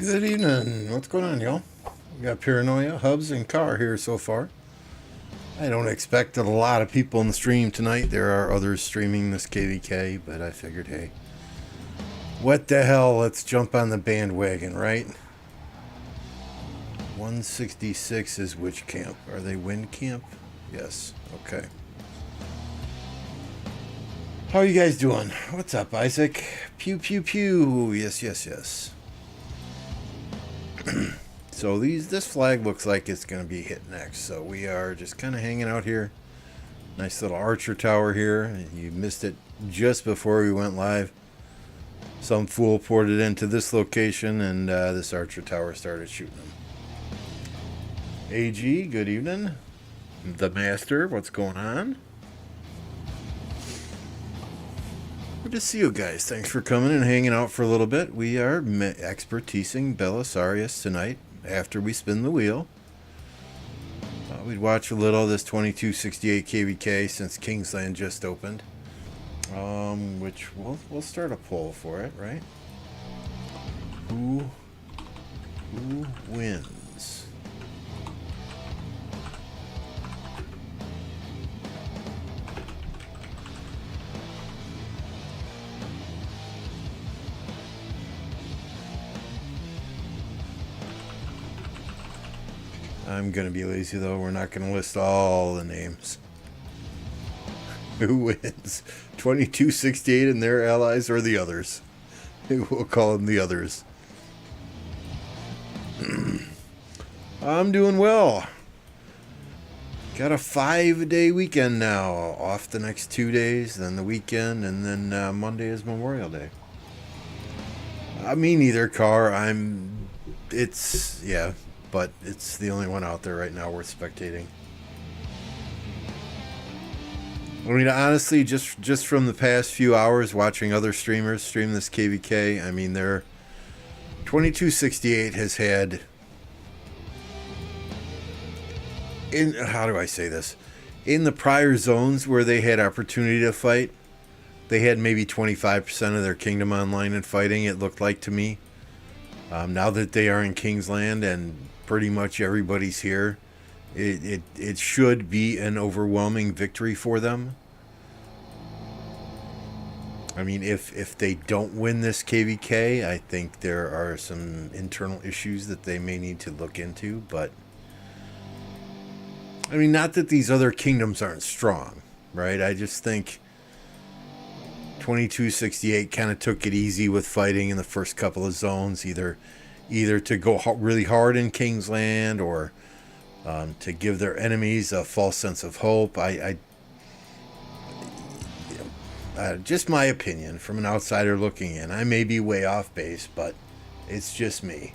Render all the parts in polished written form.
Good evening. What's going on, y'all? We got Paranoia, Hubs, and Car here so far. I don't expect a lot of people in the stream tonight. There are others streaming this KvK, but I figured, hey, what the hell? Let's jump on the bandwagon, right? 166 is which camp? Are they wind camp? Yes. Okay. How are you guys doing? What's up, Isaac? Pew, pew, pew. Yes, yes, yes. So this flag looks like it's going to be hit next. So we are just kind of hanging out here. Nice little archer tower here. You missed it just before we went live. Some fool poured it into this location, and this archer tower started shooting them. AG, good evening. The Master, what's going on? Good to see you guys. Thanks for coming and hanging out for a little bit. We are expertising Belisarius tonight after we spin the wheel. We'd watch a little of this 2268 KvK since Kingsland just opened. Which we'll start a poll for it, right? Who wins? I'm going to be lazy, though. We're not going to list all the names. Who wins? 2268 and their allies, or the others? We'll call them the others. I'm doing well. Got a 5-day weekend now. Off the next 2 days, then the weekend, and then Monday is Memorial Day. Me neither, Car. Yeah. But it's the only one out there right now worth spectating. I mean, honestly, just from the past few hours watching other streamers stream this KvK, I mean, their 2268 has had, how do I say this? In the prior zones where they had opportunity to fight, they had maybe 25% of their kingdom online and fighting, it looked like to me. Now that they are in Kingsland and pretty much everybody's here, it should be an overwhelming victory for them. I mean, if they don't win this KvK, I think there are some internal issues that they may need to look into, but I mean, not that these other kingdoms aren't strong, right? I just think 2268 kind of took it easy with fighting in the first couple of zones, either to go really hard in Kingsland or to give their enemies a false sense of hope. Just my opinion from an outsider looking in. I may be way off base, but it's just me.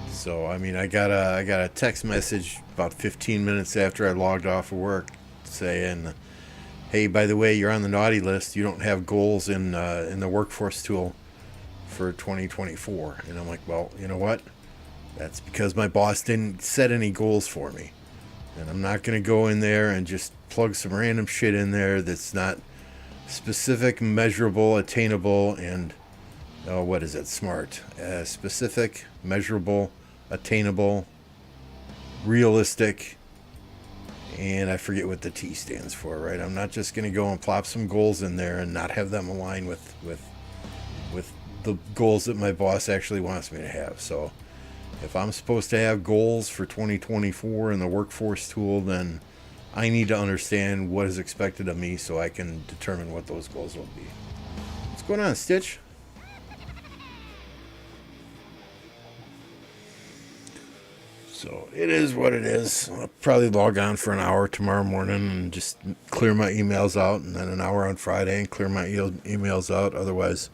So, I mean, I got a text message about 15 minutes after I logged off of work saying, hey, by the way, you're on the naughty list. You don't have goals in the workforce tool for 2024. And I'm like, well, you know what? That's because my boss didn't set any goals for me. And I'm not going to go in there and just plug some random shit in there that's not specific, measurable, attainable, and, what is it? Smart. Specific, measurable, attainable, realistic, and I forget what the T stands for, right? I'm not just going to go and plop some goals in there and not have them align with the goals that my boss actually wants me to have. So if I'm supposed to have goals for 2024 in the workforce tool, then I need to understand what is expected of me so I can determine what those goals will be. What's going on, Stitch? So it is what it is. I'll probably log on for an hour tomorrow morning and just clear my emails out, and then an hour on Friday and clear my emails out. Otherwise,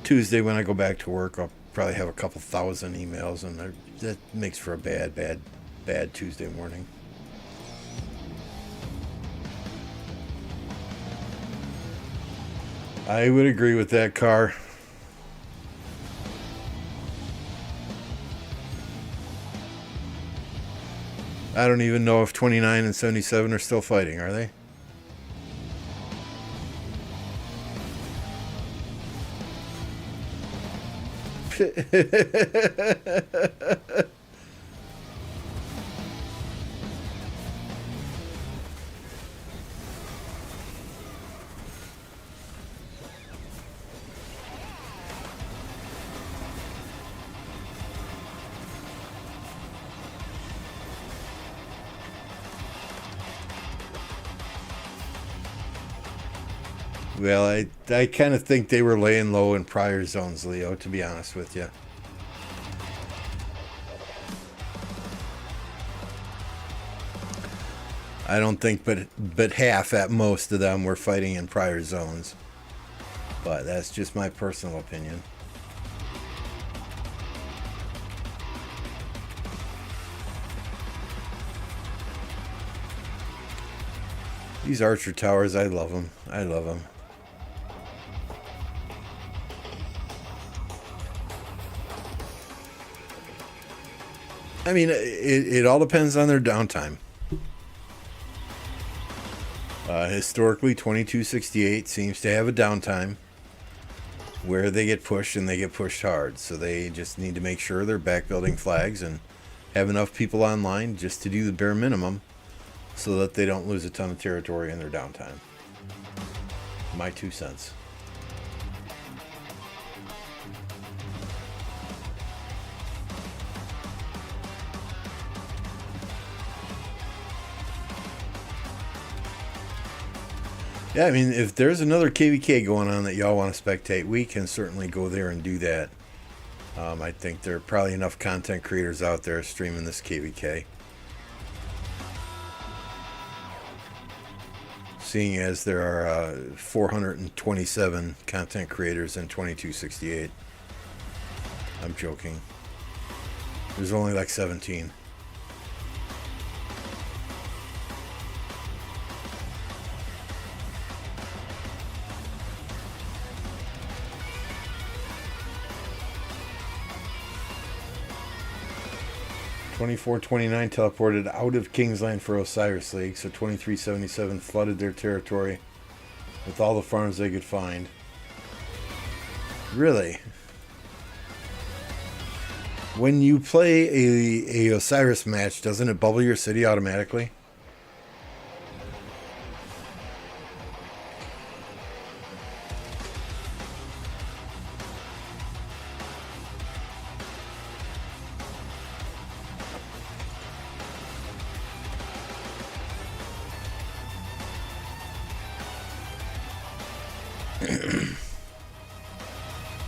Tuesday when I go back to work, I'll probably have a couple thousand emails, and that makes for a bad Tuesday morning. I would agree with that, Car. I don't even know if 29 and 77 are still fighting, are they? Well, I kind of think they were laying low in prior zones, Leo, to be honest with you. I don't think but half at most of them were fighting in prior zones. But that's just my personal opinion. These archer towers, I love them. I love them. I mean, it all depends on their downtime. Historically, 2268 seems to have a downtime where they get pushed, and they get pushed hard. So they just need to make sure they're back building flags and have enough people online just to do the bare minimum so that they don't lose a ton of territory in their downtime. My 2 cents. Yeah, I mean, if there's another KvK going on that y'all want to spectate, we can certainly go there and do that. I think there are probably enough content creators out there streaming this KvK. Seeing as there are 427 content creators in 2268. I'm joking. There's only like 17. $24.29 teleported out of Kingsland for Osiris League, so $23.77 flooded their territory with all the farms they could find. Really? When you play a Osiris match, doesn't it bubble your city automatically?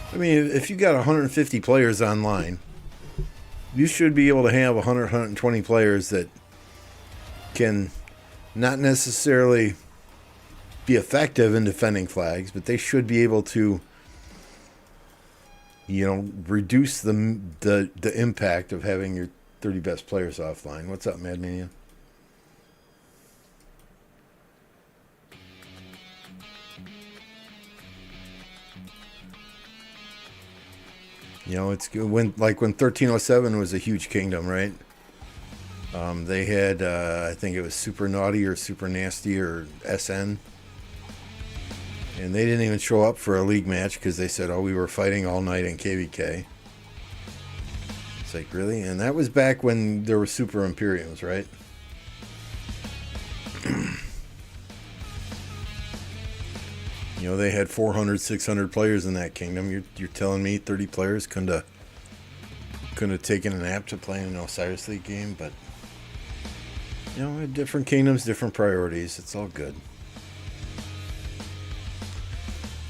I mean, if you got 150 players online, you should be able to have 100, 120 players that can not necessarily be effective in defending flags, but they should be able to, you know, reduce the impact of having your 30 best players offline. What's up, Madmanian? You know, it's when 1307 was a huge kingdom, right? They had, I think it was Super Naughty or Super Nasty or SN. And they didn't even show up for a league match because they said, oh, we were fighting all night in KvK. It's like, really? And that was back when there were Super Imperiums, right? You know, they had 400, 600 players in that kingdom. You're telling me 30 players couldn't have taken an app to play in an Osiris League game, but you know, different kingdoms, different priorities. It's all good.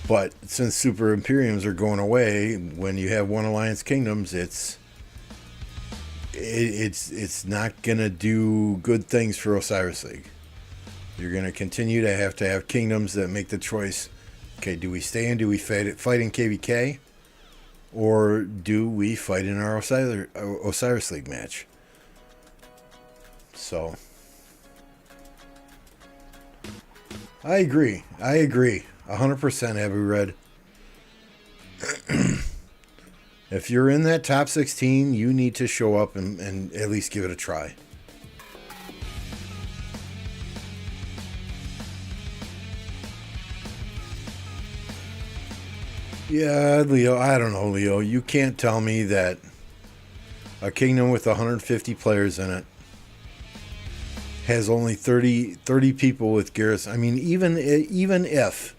But since Super Imperiums are going away, when you have one Alliance Kingdoms, it's not gonna do good things for Osiris League. You're gonna continue to have kingdoms that make the choice. Okay, do we stay in? Do we fight in KvK? Or do we fight in our Osiris League match? So, I agree. 100% Abu Red. If you're in that top 16, you need to show up and at least give it a try. Yeah, Leo, I don't know, Leo. You can't tell me that a kingdom with 150 players in it has only 30 people with garrison. I mean, even if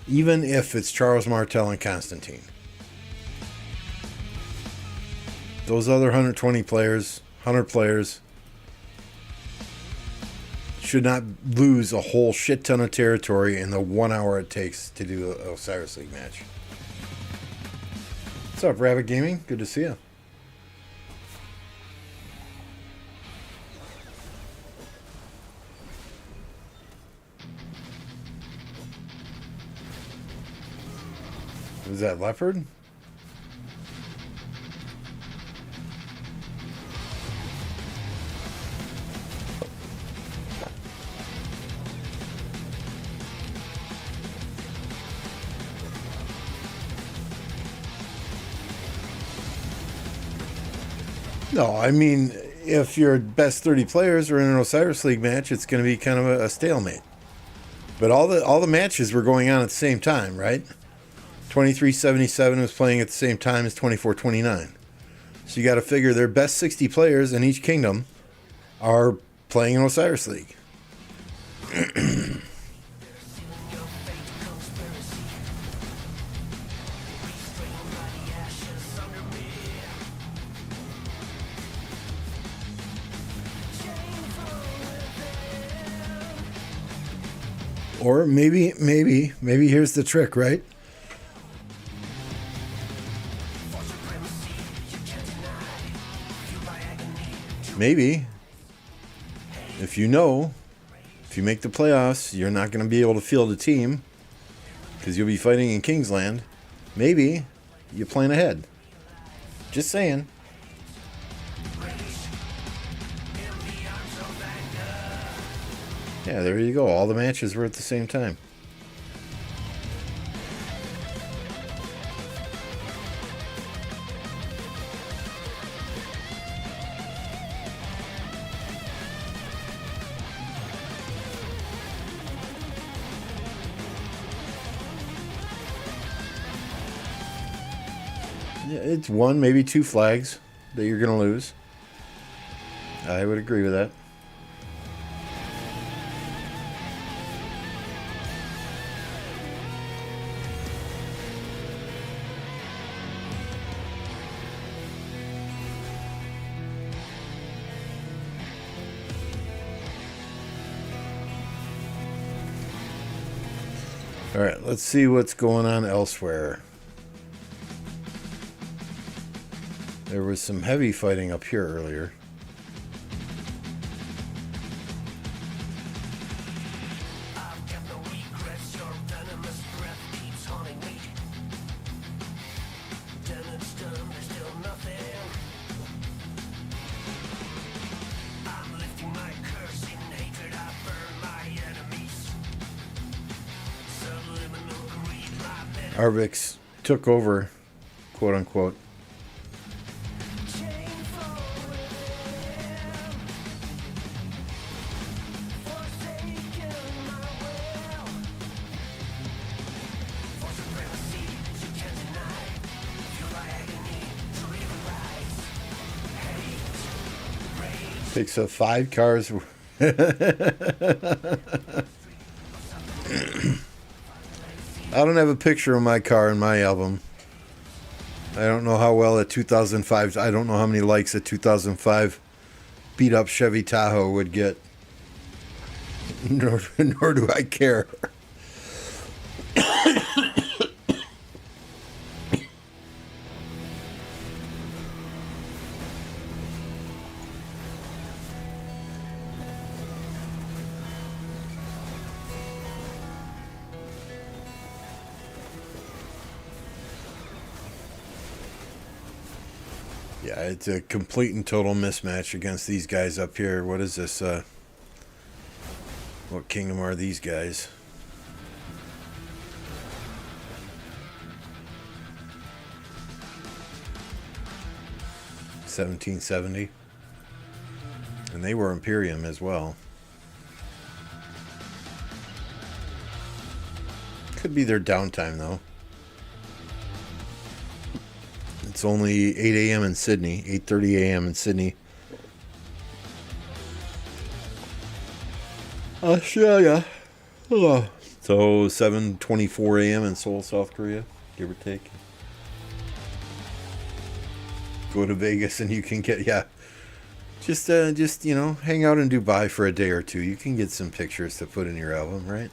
it's Charles Martel and Constantine, those other 120 players, 100 players, should not lose a whole shit ton of territory in the 1 hour it takes to do an Osiris League match. What's up, Rabbit Gaming? Good to see you. Was that Leopard? No, I mean, if your best 30 players are in an Osiris League match, it's going to be kind of a stalemate. But all the matches were going on at the same time, right? 2377 was playing at the same time as 2429. So you got to figure their best 60 players in each kingdom are playing in Osiris League. Or maybe here's the trick, right? Maybe if you make the playoffs, you're not going to be able to field a team because you'll be fighting in Kingsland. Maybe you plan ahead. Just saying. Yeah, there you go. All the matches were at the same time. Yeah, it's one, maybe two flags that you're going to lose. I would agree with that. All right, let's see what's going on elsewhere. There was some heavy fighting up here earlier. Arvix took over, quote unquote. Takes up 5 cars. I don't have a picture of my car in my album. I don't know how well a 2005... I don't know how many likes a 2005 beat-up Chevy Tahoe would get. Nor do I care. Yeah, it's a complete and total mismatch against these guys up here. What is this? What kingdom are these guys? $1770. And they were Imperium as well. Could be their downtime though. It's only 8 a.m. in Sydney, 8:30 a.m. in Sydney, Australia. Oh. So 7:24 a.m. in Seoul, South Korea, give or take. Go to Vegas and you can get, yeah, just hang out in Dubai for a day or two. You can get some pictures to put in your album, right?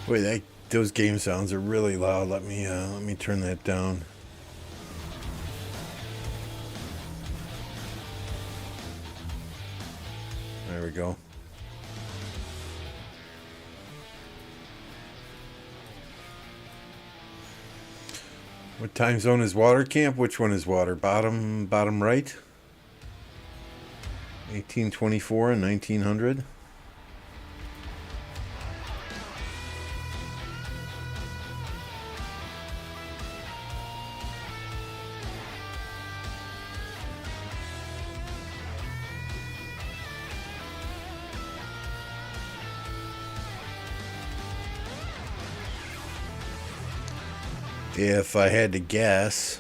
Wait, those game sounds are really loud. Let me turn that down. There we go. What time zone is water camp? Which one is water? Bottom right. 1824 and 1900. If I had to guess,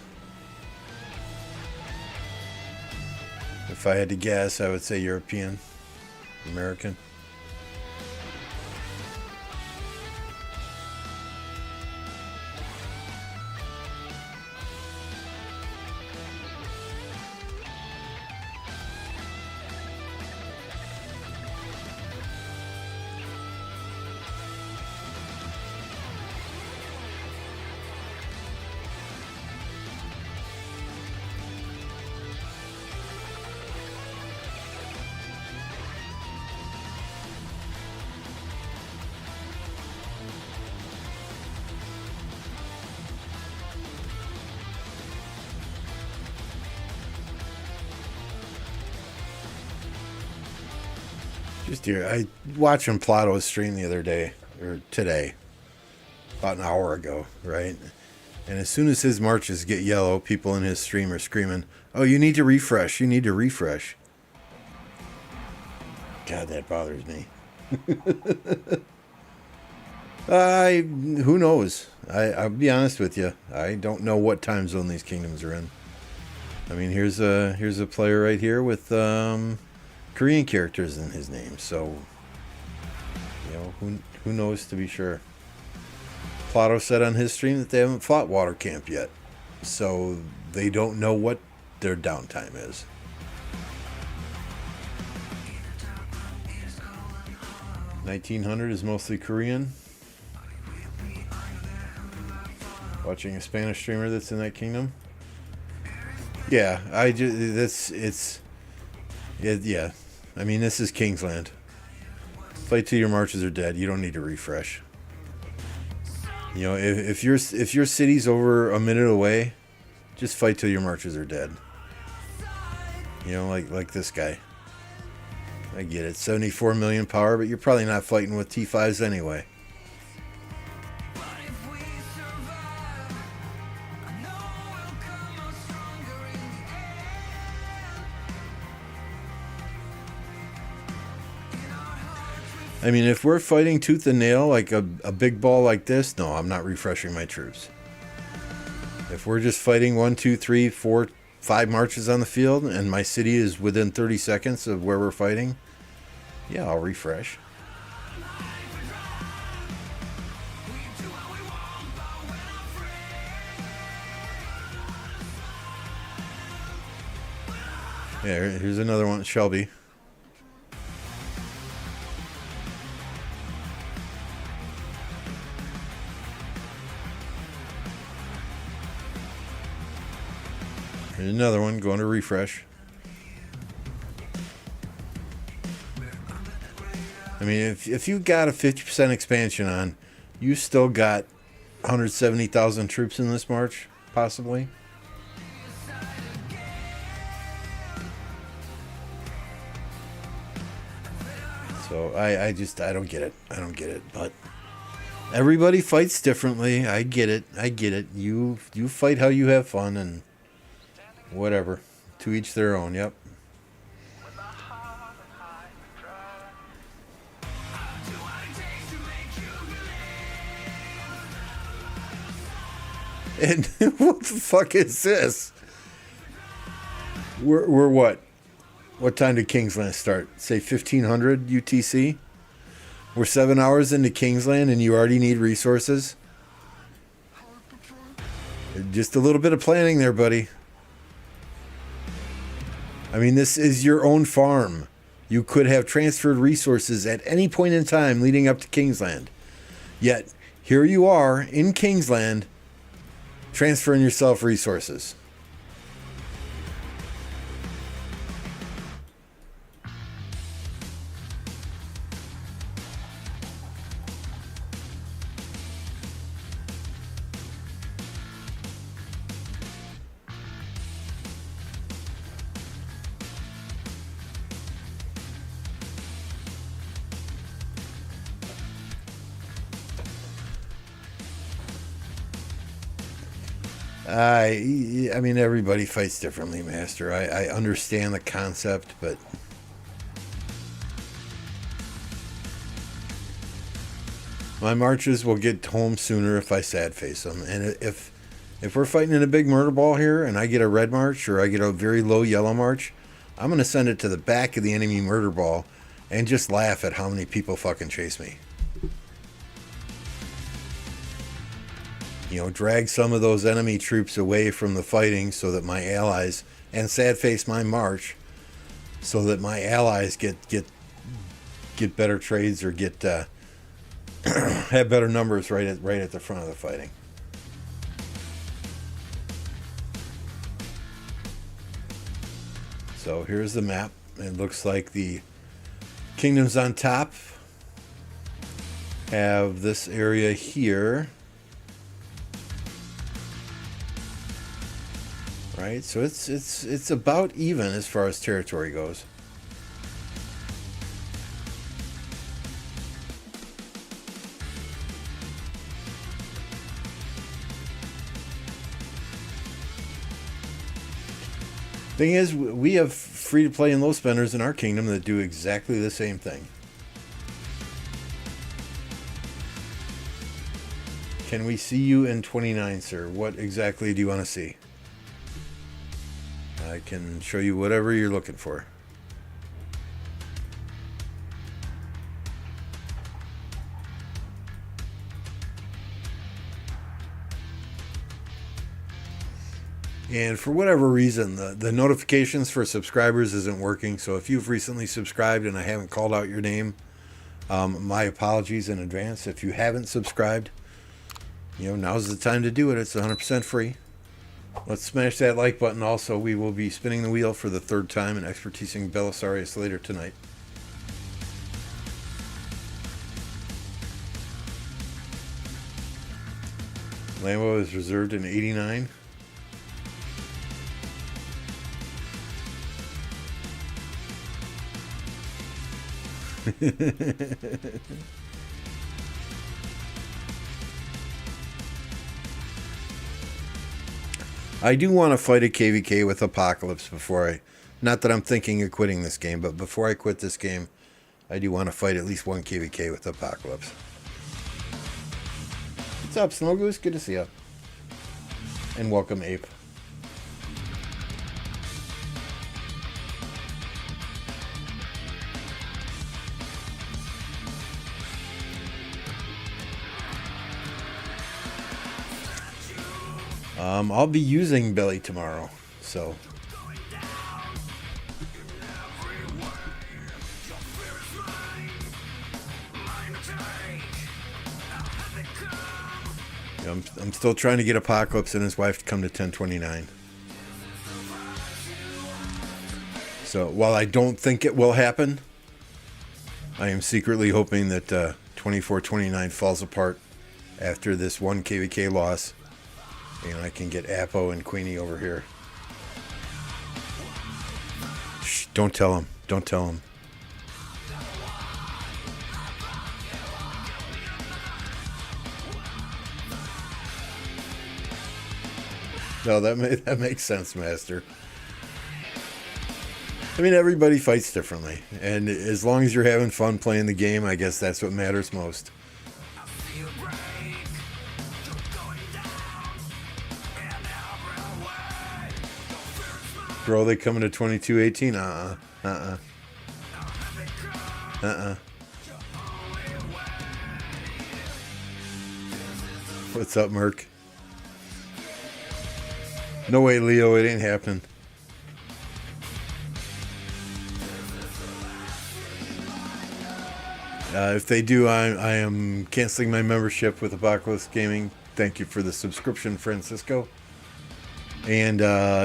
I would say European, American. Just here, I watched Plato's stream the other day, or today, about an hour ago, right? And as soon as his marches get yellow, people in his stream are screaming, "Oh, you need to refresh, you need to refresh." God, that bothers me. Who knows? I'll be honest with you. I don't know what time zone these kingdoms are in. I mean, here's a player right here with Korean characters in his name, so who knows to be sure. Plato said on his stream that they haven't fought water camp yet, so they don't know what their downtime is. $1900 is mostly Korean. Watching a Spanish streamer that's in that kingdom. Yeah, yeah. I mean, this is Kingsland. Fight till your marches are dead. You don't need to refresh. If your city's over a minute away, just fight till your marches are dead. Like this guy. I get it, 74 million power, but you're probably not fighting with T5s anyway. I mean, if we're fighting tooth and nail, like a big ball like this, no, I'm not refreshing my troops. If we're just fighting 1, 2, 3, 4, 5 marches on the field, and my city is within 30 seconds of where we're fighting, yeah, I'll refresh. Yeah, here's another one, Shelby. Here's another one going to refresh. I mean, if you got a 50% expansion on, you still got 170,000 troops in this march, possibly. So I don't get it. I don't get it. But everybody fights differently. I get it. I get it. You fight how you have fun and whatever. To each their own. Yep. And what the fuck is this? We're what? What time did Kingsland start? Say 1500 UTC? We're 7 hours into Kingsland and you already need resources? Just a little bit of planning there, buddy. I mean, this is your own farm. You could have transferred resources at any point in time leading up to Kingsland. Yet, here you are in Kingsland transferring yourself resources. I mean, everybody fights differently, Master. I understand the concept, but my marches will get home sooner if I sad face them. And if we're fighting in a big murder ball here and I get a red march or I get a very low yellow march, I'm going to send it to the back of the enemy murder ball and just laugh at how many people fucking chase me. You know, drag some of those enemy troops away from the fighting so that my allies, and sad face my march, so that my allies get better trades or get have better numbers right at the front of the fighting. So here's the map. It looks like the kingdoms on top have this area here. Right, so it's about even as far as territory goes. Thing is, we have free-to-play and low spenders in our kingdom that do exactly the same thing. Can we see you in 29, sir? What exactly do you want to see? I can show you whatever you're looking for. And for whatever reason, the notifications for subscribers isn't working. So if you've recently subscribed and I haven't called out your name, my apologies in advance. If you haven't subscribed, you know, now's the time to do it. It's 100% free. Let's smash that like button. Also, we will be spinning the wheel for the third time and expertising Belisarius later tonight. Lambo is reserved in 89. I do want to fight a KvK with Apocalypse before I... Not that I'm thinking of quitting this game, but before I quit this game, I do want to fight at least one KvK with Apocalypse. What's up, Snow Goose? Good to see you. And welcome, Ape. I'll be using Belly tomorrow, so... I'm still trying to get Apocalypse and his wife to come to 1029. So, while I don't think it will happen, I am secretly hoping that 2429 falls apart after this one KvK loss. And I can get Apo and Queenie over here. Shh, don't tell him. Don't tell him. No, that makes sense, Master. I mean, everybody fights differently. And as long as you're having fun playing the game, I guess that's what matters most. Bro, they coming to 22-18? What's up, Merc? No way, Leo, it ain't happening. If they do, I am canceling my membership with Apocalypse Gaming. Thank you for the subscription, Francisco. And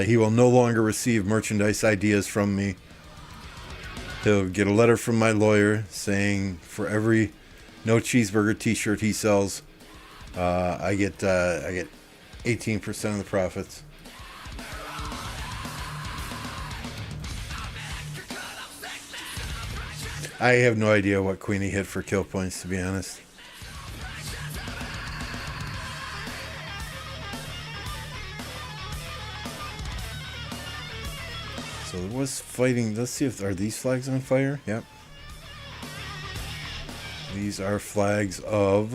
he will no longer receive merchandise ideas from me. He'll get a letter from my lawyer saying for every no cheeseburger t-shirt he sells, I get 18% of the profits. I have no idea what Queenie hit for kill points, to be honest. So there was fighting. Let's see if are these flags on fire. Yep. These are flags of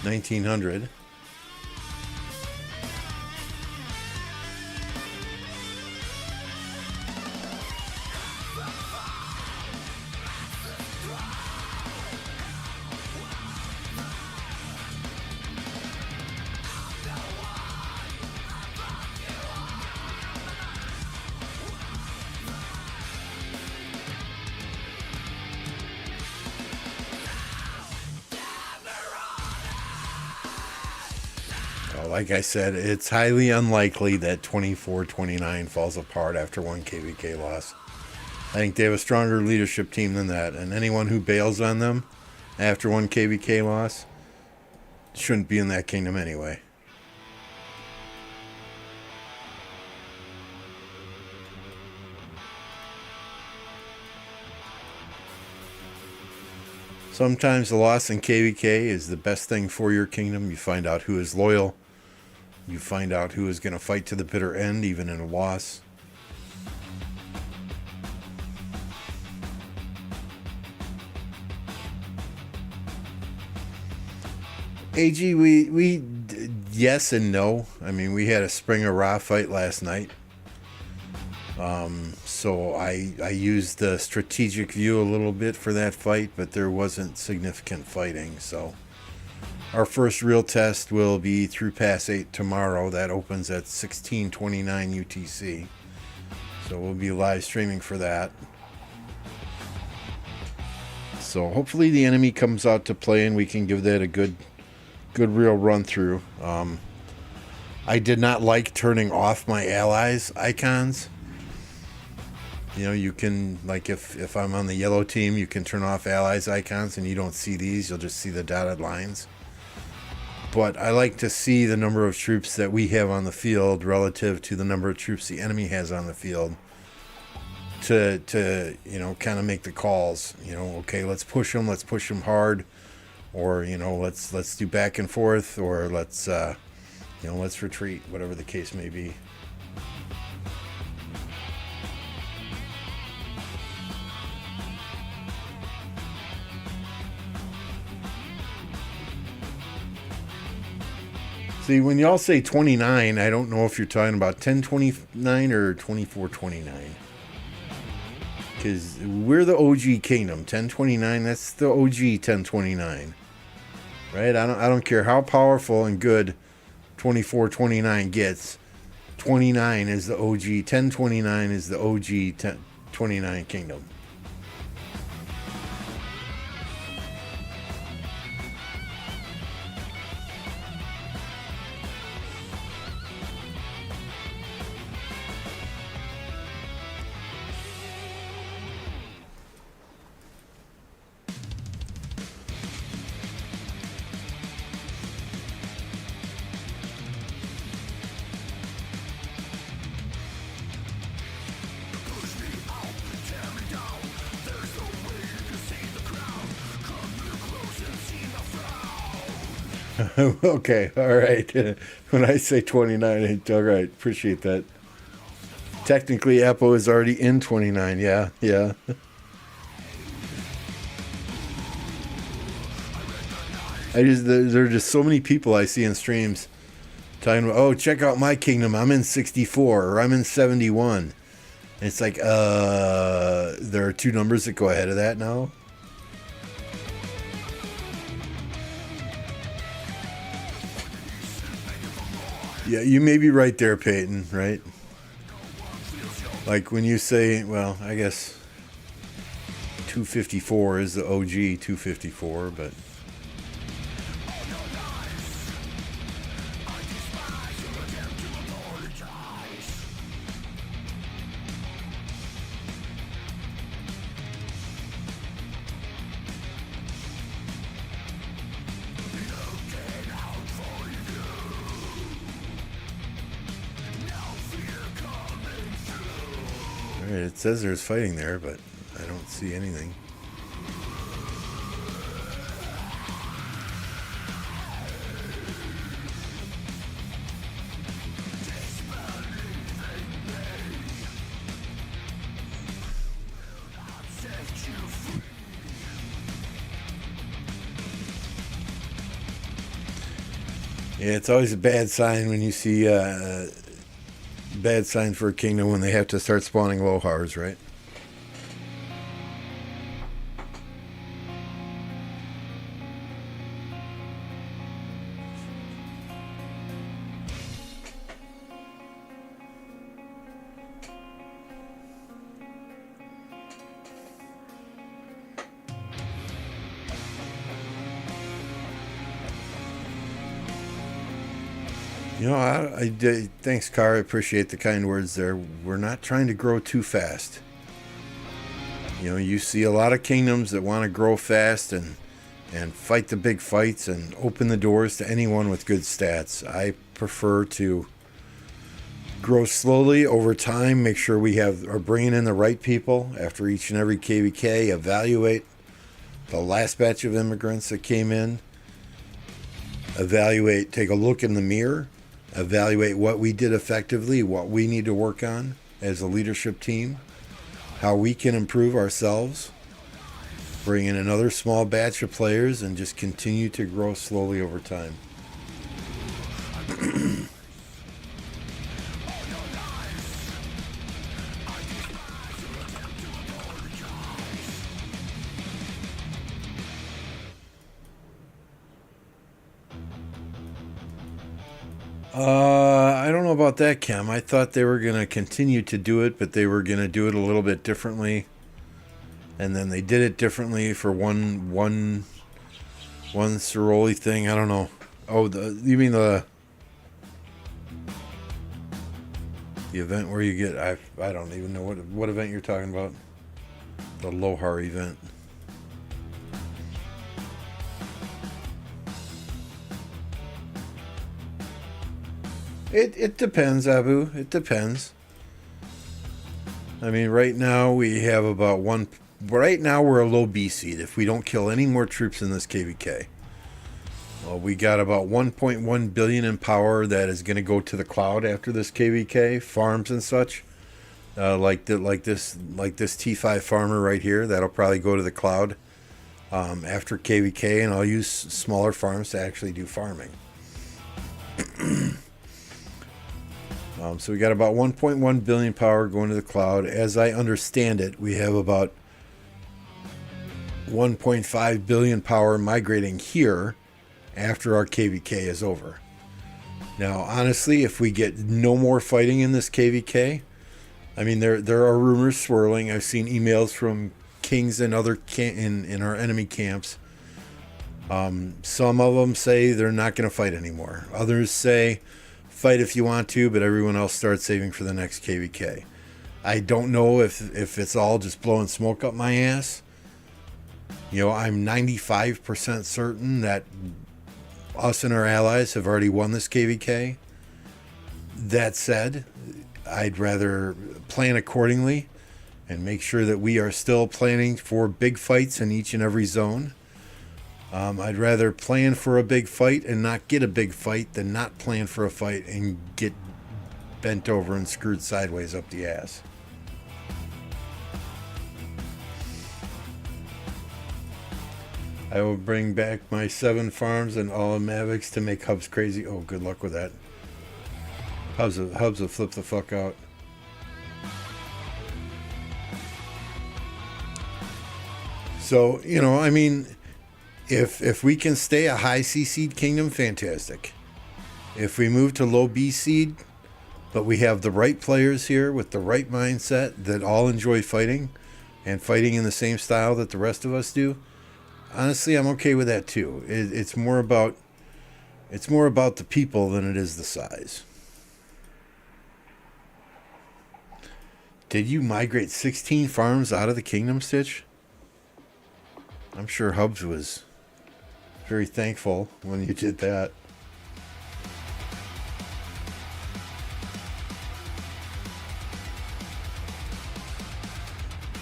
1900. Like I said, it's highly unlikely that 24-29 falls apart after one KvK loss. I think they have a stronger leadership team than that, and anyone who bails on them after one KvK loss shouldn't be in that kingdom anyway. Sometimes the loss in KvK is the best thing for your kingdom. You find out who is loyal. You find out who is going to fight to the bitter end, even in a loss. AG, we yes and no. I mean, we had a Springer Ra fight last night. So I used the strategic view a little bit for that fight, but there wasn't significant fighting, so... Our first real test will be through Pass 8 tomorrow. That opens at 16:29 UTC. So we'll be live streaming for that. So hopefully the enemy comes out to play and we can give that a good real run through. I did not like turning off my allies icons. You know, you can, like if I'm on the yellow team, you can turn off allies icons and you don't see these. You'll just see the dotted lines. But I like to see the number of troops that we have on the field relative to the number of troops the enemy has on the field to you know, kind of make the calls. You know, okay, let's push them hard, or, you know, let's do back and forth, or let's you know, let's retreat, whatever the case may be. See, when y'all say 29, I don't know if you're talking about 1029 or 2429. Because we're the OG kingdom. 1029, that's the OG 1029. Right? I don't care how powerful and good 2429 gets. 29 is the OG. 1029 is the OG 1029 kingdom. Okay, all right. When I say 29, all right, appreciate that. Technically, Apo is already in 29. Yeah, yeah. There are just so many people I see in streams talking about, oh, check out my kingdom. I'm in 64 or I'm in 71. And it's like, there are two numbers that go ahead of that now. Yeah, you may be right there, Peyton, right? Like when you say, well, I guess 254 is the OG 254, but it says there's fighting there, but I don't see anything. Yeah, it's always a bad sign when you see bad sign for a kingdom when they have to start spawning Lohars, right? You know, thanks, Car. I appreciate the kind words there. We're not trying to grow too fast. You know, you see a lot of kingdoms that want to grow fast and fight the big fights and open the doors to anyone with good stats. I prefer to grow slowly over time, make sure we are bringing in the right people after each and every KvK, evaluate the last batch of immigrants that came in, take a look in the mirror, evaluate what we did effectively, what we need to work on as a leadership team, how we can improve ourselves, bring in another small batch of players, and just continue to grow slowly over time. I don't know about that, Cam. I thought they were going to continue to do it, but they were going to do it a little bit differently. And then they did it differently for one Ceroli thing. I don't know. Oh, you mean the event where you get, I don't even know what event you're talking about. The Lohar event. It depends, Abu. It depends. I mean, right now we have about one. Right now we're a low B seed if we don't kill any more troops in this KvK. Well, we got about 1.1 billion in power that is going to go to the cloud after this KvK, farms and such. Like this T5 farmer right here, that'll probably go to the cloud after KvK, and I'll use smaller farms to actually do farming. So we got about 1.1 billion power going to the cloud. As I understand it, we have about 1.5 billion power migrating here after our KvK is over. Now, honestly, if we get no more fighting in this KvK, I mean, there are rumors swirling. I've seen emails from kings and other in our enemy camps. Some of them say they're not going to fight anymore. Others say, fight if you want to, but everyone else starts saving for the next KvK. I don't know if it's all just blowing smoke up my ass. You know, I'm 95% certain that us and our allies have already won this KvK. That said, I'd rather plan accordingly and make sure that we are still planning for big fights in each and every zone. I'd rather plan for a big fight and not get a big fight than not plan for a fight and get bent over and screwed sideways up the ass. I will bring back my 7 farms and all of Mavics to make Hubs crazy. Oh, good luck with that. Hubs will flip the fuck out. So, you know, I mean, if we can stay a high C seed kingdom, fantastic. If we move to low B seed, but we have the right players here with the right mindset that all enjoy fighting and fighting in the same style that the rest of us do, honestly, I'm okay with that too. It's more about the people than it is the size. Did you migrate 16 farms out of the kingdom, Stitch? I'm sure Hubs was very thankful when you did that.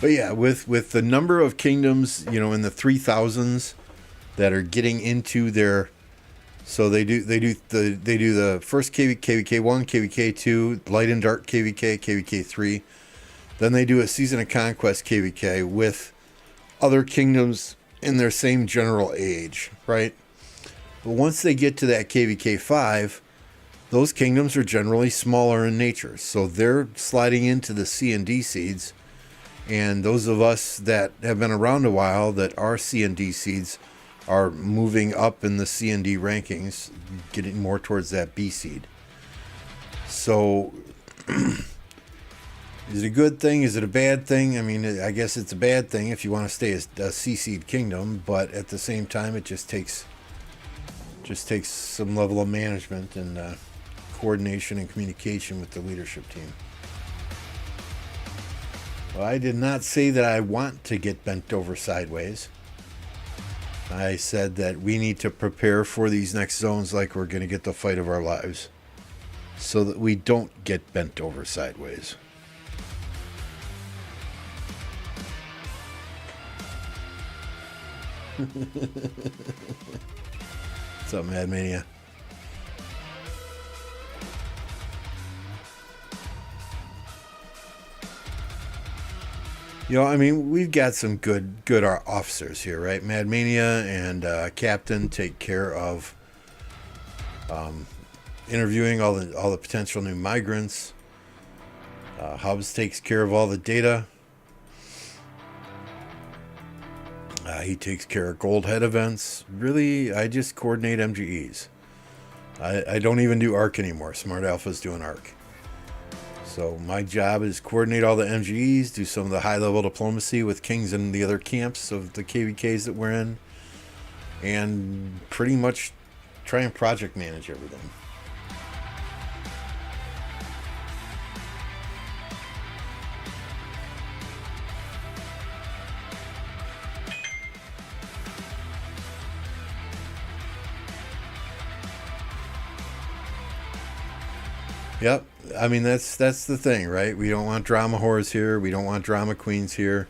But yeah, with the number of kingdoms, you know, in the 3,000s that are getting into their, so they do the first KvK 1, KvK 2, light and dark KvK, KvK 3. Then they do a season of conquest KvK with other kingdoms in their same general age, right? But once they get to that KvK 5, those kingdoms are generally smaller in nature. So they're sliding into the C and D seeds. And those of us that have been around a while that are C and D seeds are moving up in the C and D rankings, getting more towards that B seed. So is it a good thing? Is it a bad thing? I mean, I guess it's a bad thing if you want to stay a C seed kingdom, but at the same time, it just takes some level of management and coordination and communication with the leadership team. Well, I did not say that I want to get bent over sideways. I said that we need to prepare for these next zones like we're going to get the fight of our lives, so that we don't get bent over sideways. What's up, Mad Mania? You know, I mean, we've got some good officers here, right? Mad Mania and Captain take care of interviewing all the potential new migrants. Hubs takes care of all the data. He takes care of gold head events. Really, I just coordinate MGEs. I don't even do ARC anymore. Smart Alpha's doing ARC. So my job is coordinate all the MGEs, do some of the high-level diplomacy with Kings and the other camps of the KvKs that we're in, and pretty much try and project manage everything. Yep. I mean, that's the thing, right? We don't want drama whores here. We don't want drama queens here.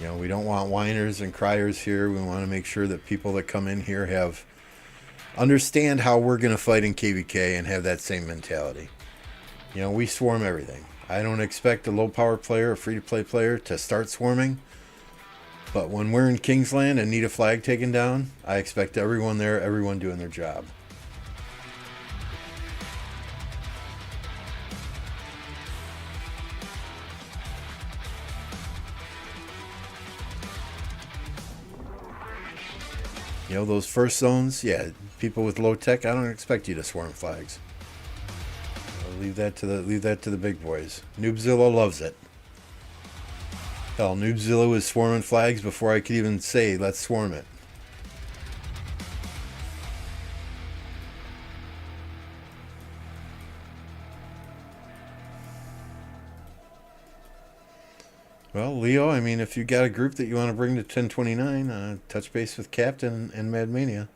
You know, we don't want whiners and criers here. We want to make sure that people that come in here understand how we're going to fight in KvK and have that same mentality. You know, we swarm everything. I don't expect a low power player or free to play player to start swarming. But when we're in Kingsland and need a flag taken down, I expect everyone there, everyone doing their job. You know, those first zones, yeah, people with low tech, I don't expect you to swarm flags. I'll leave that to the big boys. Noobzilla loves it. Hell, Noobzilla was swarming flags before I could even say, let's swarm it. Well, Leo, I mean, if you got a group that you want to bring to 1029, touch base with Captain and Mad Mania.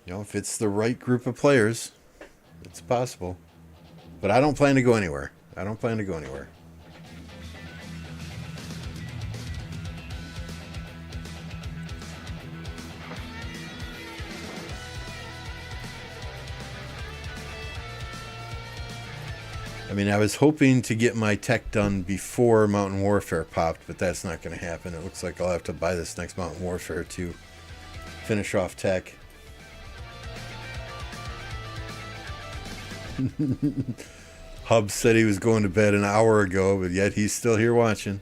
You know, if it's the right group of players, it's possible. But I don't plan to go anywhere. I mean, I was hoping to get my tech done before Mountain Warfare popped, but that's not going to happen. It looks like I'll have to buy this next Mountain Warfare to finish off tech. Hub said he was going to bed an hour ago, but yet he's still here watching.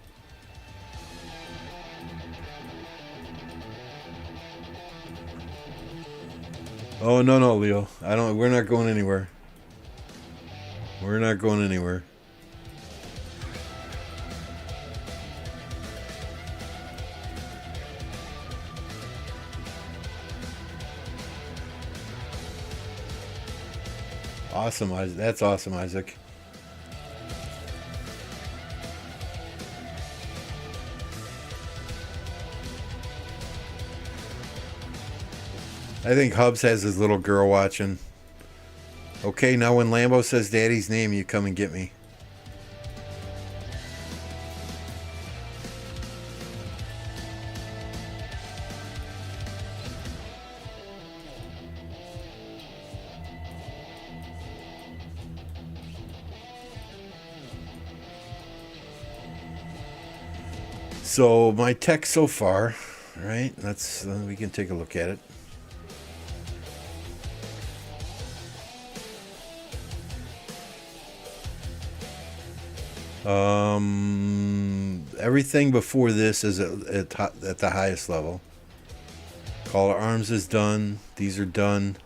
Oh, no, Leo. We're not going anywhere. We're not going anywhere. Awesome, Isaac. That's awesome, Isaac. I think Hubs has his little girl watching. Okay, now when Lambo says Daddy's name, you come and get me. So my tech so far, right? Let's we can take a look at it. Everything before this is at the highest level. Call to Arms is done. These are done.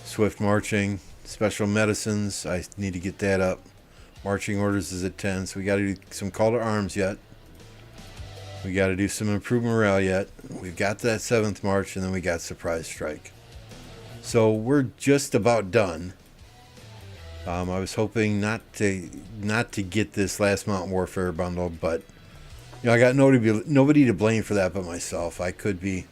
Swift Marching, Special Medicines, I need to get that up. Marching Orders is at 10, so we got to do some Call to Arms yet. We got to do some Improved Morale yet. We've got that 7th March, and then we got Surprise Strike. So we're just about done. I was hoping not to get this last Mountain Warfare bundle, but you know, I got nobody to blame for that but myself. I could be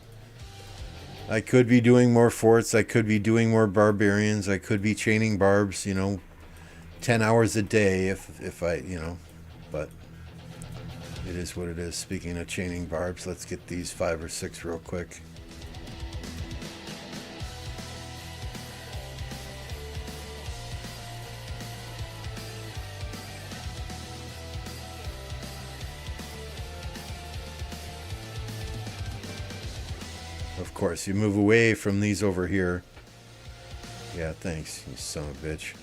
doing more forts. I could be doing more barbarians. I could be chaining barbs. 10 hours a day if I but it is what it is. Speaking of chaining barbs, let's get these 5 or 6 real quick. Of course, you move away from these over here. Yeah, thanks, you son of a bitch.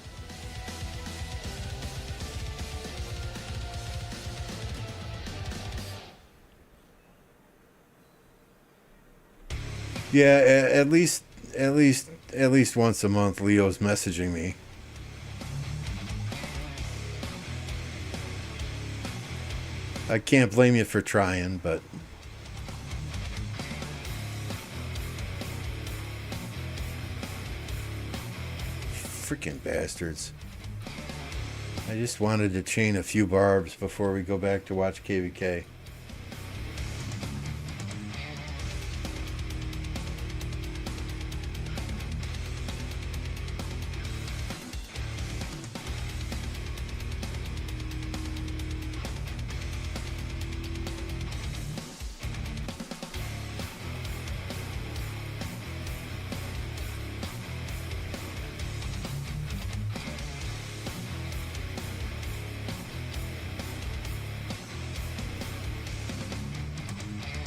Yeah, at least once a month, Leo's messaging me. I can't blame you for trying, but freaking bastards. I just wanted to chain a few barbs before we go back to watch KvK.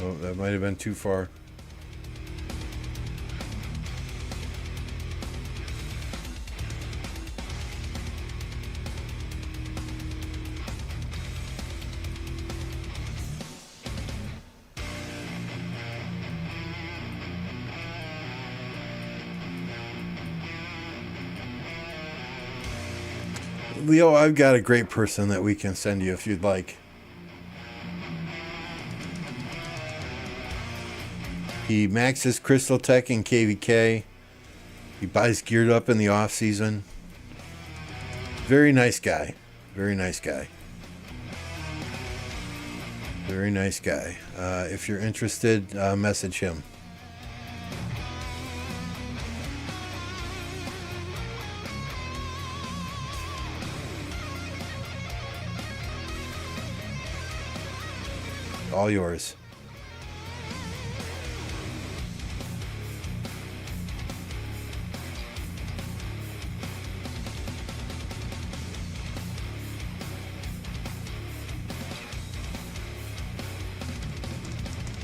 Oh, that might have been too far. Leo, I've got a great person that we can send you if you'd like. He maxes Crystal Tech in KvK. He buys geared up in the off season. Very nice guy. Very nice guy. Very nice guy. If you're interested, message him. All yours.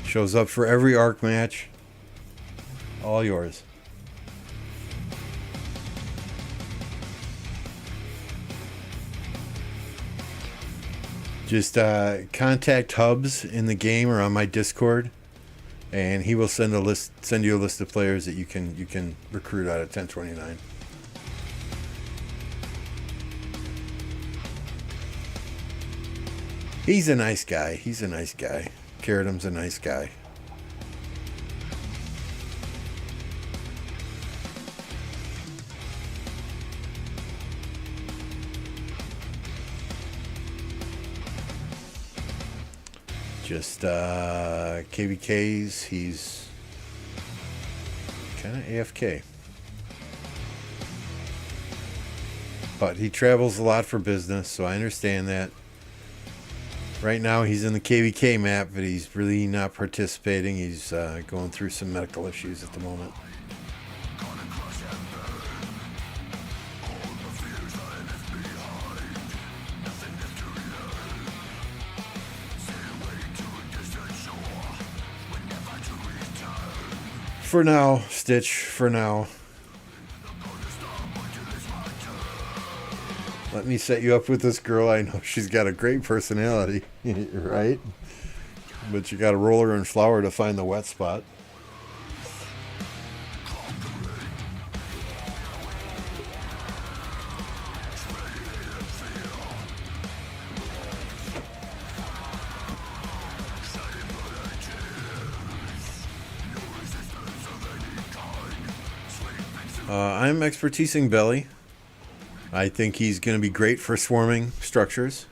Shows up for every arc match. All yours. Just contact Hubs in the game or on my Discord, and he will send you a list of players that you can recruit out of 1029. He's a nice guy. Karatum's a nice guy. Just KvK's, he's kind of AFK. But he travels a lot for business, so I understand that. Right now he's in the KvK map, but he's really not participating. He's going through some medical issues at the moment. For now, Stitch, for now. Let me set you up with this girl. I know she's got a great personality, right? But you got to roll her in flour to find the wet spot. I'm expertising Belly. I think he's going to be great for swarming structures.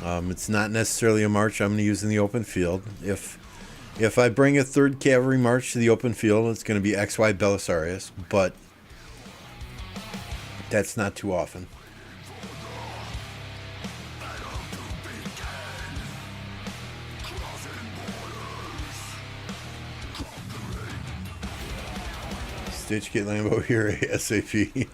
It's not necessarily a march I'm going to use in the open field. If I bring a 3rd Cavalry march to the open field, it's going to be XY Belisarius, but that's not too often. Stitch, get Lambo here ASAP.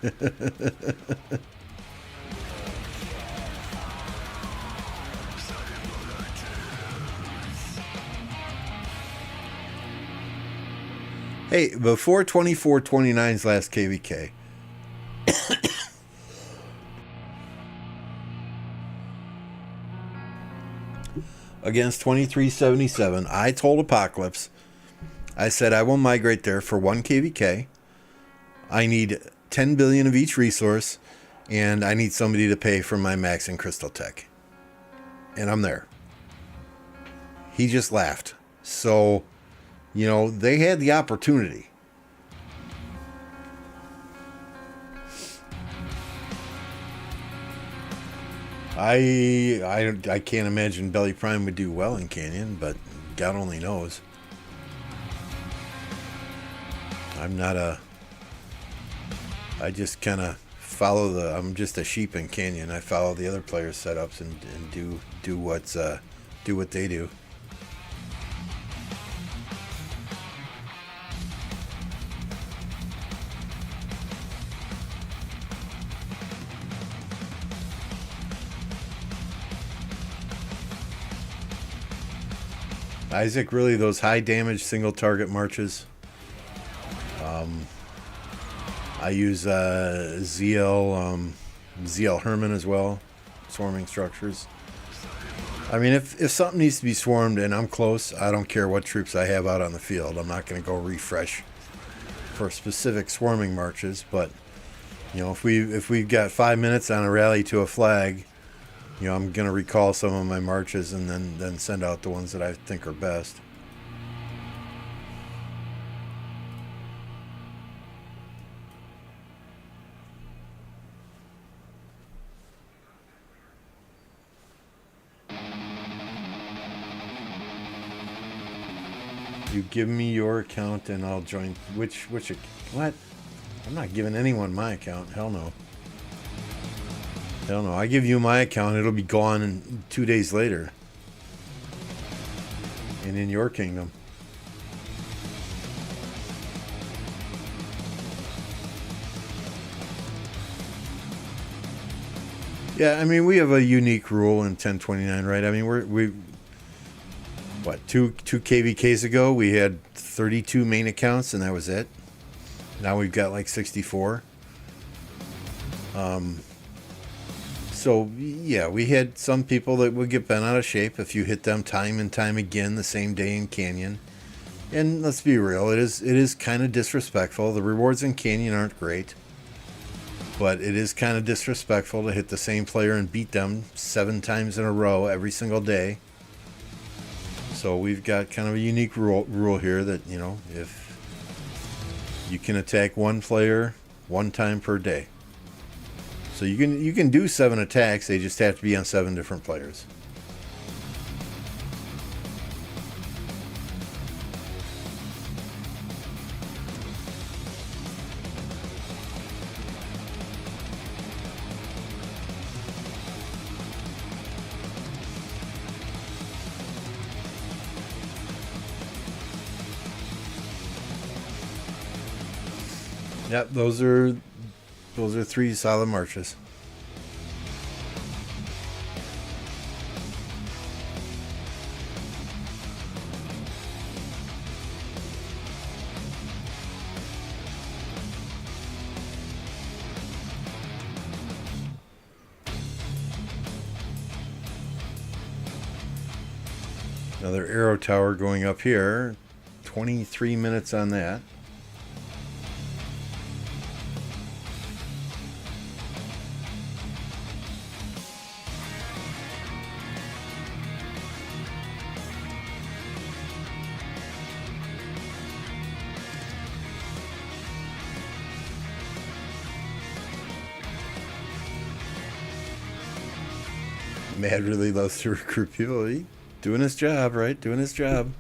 Hey, before 24-29's last KvK, against 2377, I told Apocalypse, I said I will migrate there for 1 KvK. I need 10 billion of each resource, and I need somebody to pay for my max and crystal tech. And I'm there. He just laughed. So, you know, they had the opportunity. I can't imagine Belly Prime would do well in Canyon, but God only knows. I just kind of follow I'm just a sheep in Canyon. I follow the other players' setups and do what they do. Isaac, really those high damage single target marches. I use ZL Herman as well, swarming structures. I mean, if something needs to be swarmed and I'm close, I don't care what troops I have out on the field. I'm not going to go refresh for specific swarming marches. But you know, if we've got 5 minutes on a rally to a flag, you know, I'm going to recall some of my marches and then send out the ones that I think are best. You give me your account and I'll join. What? I'm not giving anyone my account. Hell no. Hell no. I give you my account, it'll be gone in 2 days later. And in your kingdom. Yeah, I mean, we have a unique rule in 1029, right? I mean, what, two KvKs ago, we had 32 main accounts, and that was it. Now we've got like 64. So yeah, we had some people that would get bent out of shape if you hit them time and time again the same day in Canyon. And let's be real, it is kind of disrespectful. The rewards in Canyon aren't great, but it is kind of disrespectful to hit the same player and beat them 7 times in a row every single day. So we've got kind of a unique rule here that, you know, if you can attack one player 1 time per day. So you can do 7 attacks, they just have to be on 7 different players. Yep, those are 3 solid marches. Another arrow tower going up here. 23 minutes on that. Mad really loves to recruit people. He doing his job, right? Doing his job.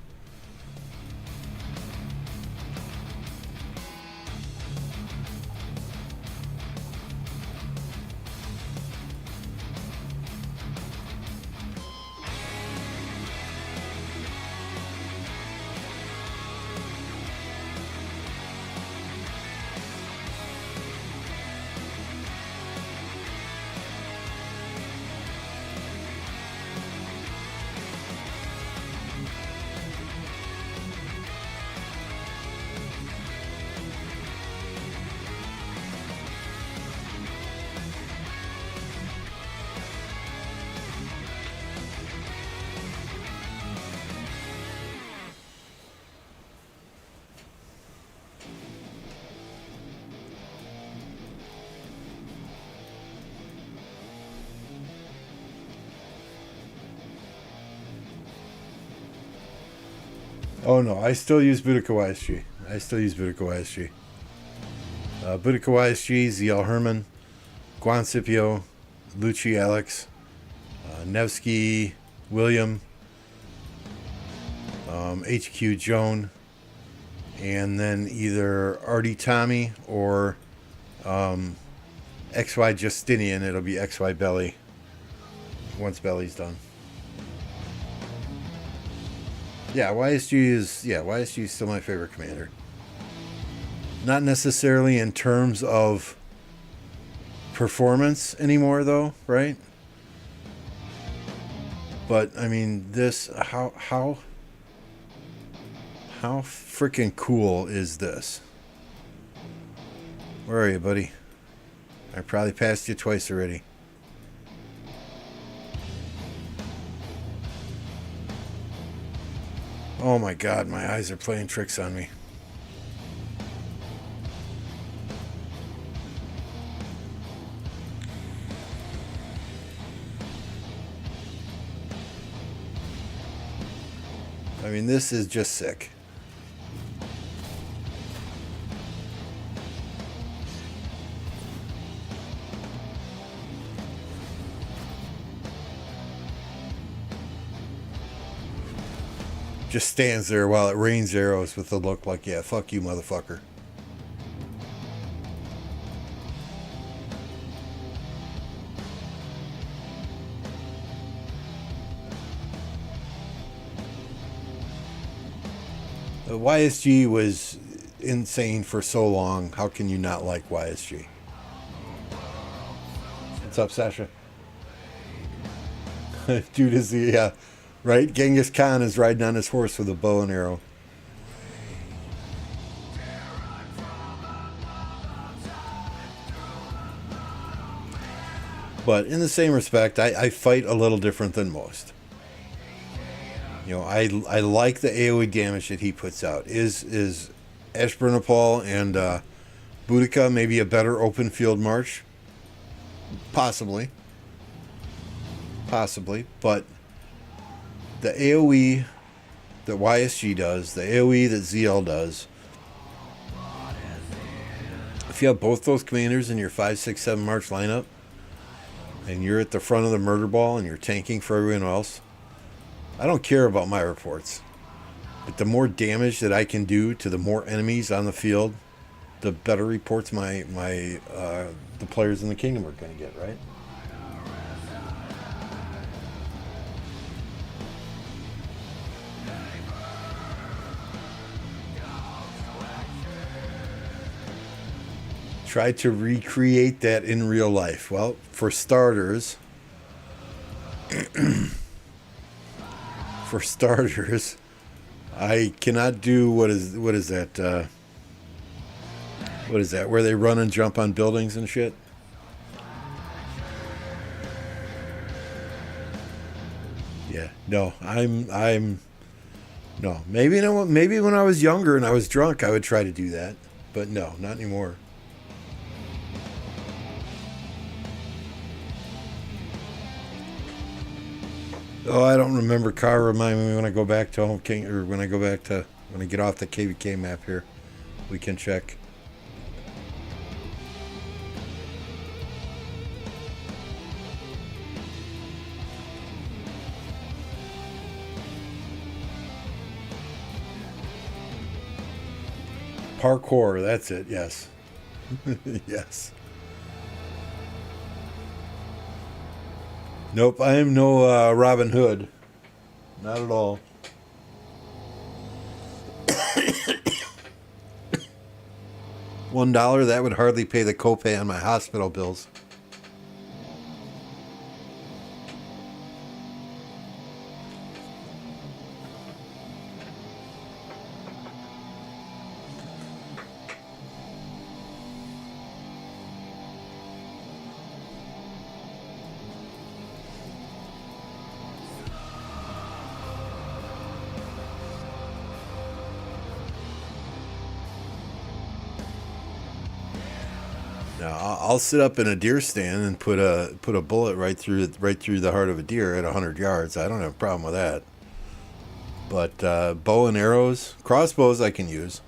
Oh no, I still use Boudica YSG. Boudica YSG, ZL Herman, Guan Scipio, Lucci Alex, Nevsky William, HQ Joan, and then either Artie Tommy or XY Justinian. It'll be XY Belly once Belly's done. Yeah, YSG is still my favorite commander. Not necessarily in terms of performance anymore, though, right? But I mean, this how freaking cool is this? Where are you, buddy? I probably passed you twice already. Oh my God, my eyes are playing tricks on me. I mean, this is just sick. Just stands there while it rains arrows with a look like, yeah, fuck you, motherfucker. The YSG was insane for so long. How can you not like YSG? What's up, Sasha? Dude is the Right? Genghis Khan is riding on his horse with a bow and arrow. But in the same respect, I fight a little different than most. You know, I like the AoE damage that he puts out. Is Ashburnapal and Boudica maybe a better open field march? Possibly. Possibly. But the AoE that YSG does, the AoE that ZL does, if you have both those commanders in your 5, 6, 7 march lineup, and you're at the front of the murder ball and you're tanking for everyone else, I don't care about my reports. But the more damage that I can do to the more enemies on the field, the better reports the players in the kingdom are going to get, right? Try to recreate that in real life. Well, for starters, I cannot do what is that? What is that? Where they run and jump on buildings and shit? Yeah, no, no. Maybe when I was younger and I was drunk, I would try to do that, but no, not anymore. Oh, I don't remember. Car, remind me when I go back to Home King, or when I get off the KvK map here, we can check. Parkour, that's it. Yes. Yes. Nope, I am no Robin Hood. Not at all. $1, that would hardly pay the copay on my hospital bills. I'll sit up in a deer stand and put a bullet right through the heart of a deer at 100 yards. I don't have a problem with that. But bow and arrows, crossbows I can use.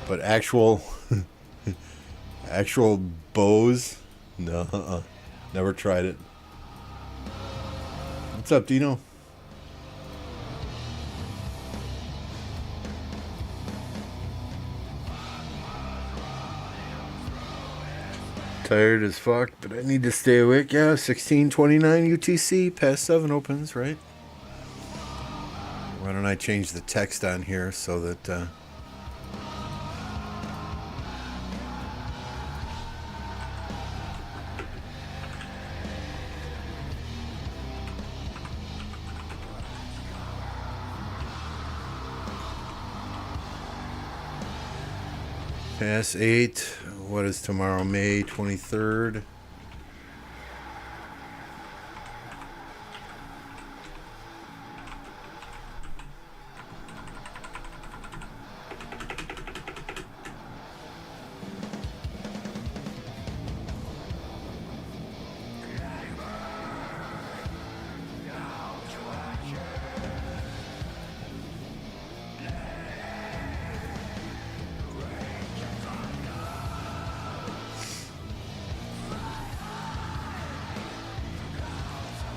But actual bows, no, never tried it. What's up, Dino? Tired as fuck, but I need to stay awake. Yeah, 16:29 UTC, past 7 opens, right? Why don't I change the text on here so that past 8. What is tomorrow? May 23rd.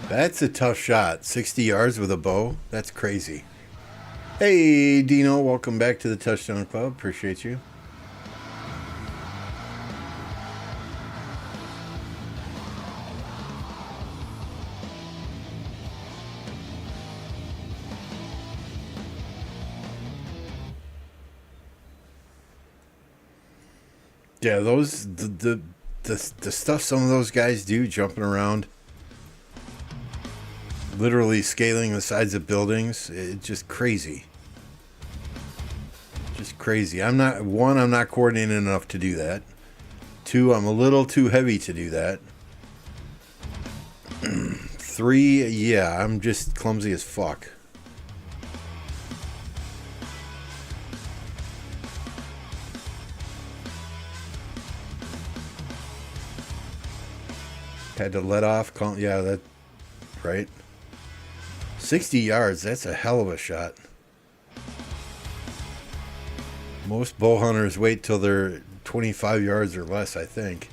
That's a tough shot. 60 yards with a bow? That's crazy. Hey, Dino. Welcome back to the Touchdown Club. Appreciate you. Yeah, the stuff some of those guys do, jumping around literally scaling the sides of buildings. It's just crazy. Just crazy. I'm not coordinated enough to do that. 2, I'm a little too heavy to do that. 3, yeah, I'm just clumsy as fuck. Had to let off. Yeah, that right. 60 yards. That's a hell of a shot. Most bow hunters wait till they're 25 yards or less, I think.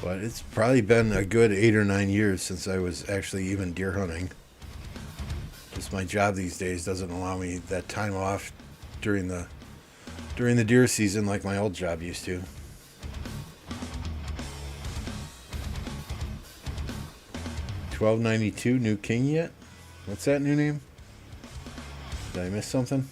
But it's probably been a good 8 or 9 years since I was actually even deer hunting. Just my job these days doesn't allow me that time off during the deer season like my old job used to. $12.92 new king yet? What's that new name? Did I miss something?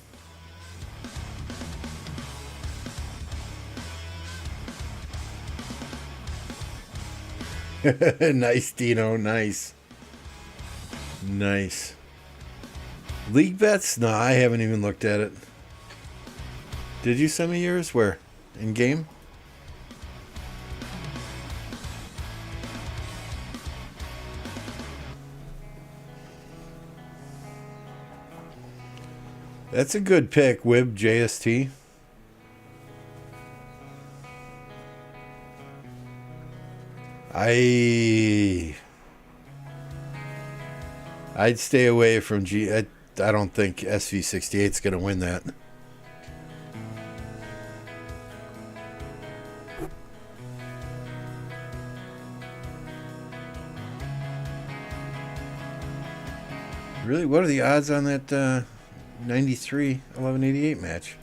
Nice, Dino. Nice. Nice. League bets? No, I haven't even looked at it. Did you send me yours? Where? In game? That's a good pick, Wib JST. I'd stay away from I don't think SV68's going to win that. Really, what are the odds on that 93 1188 match?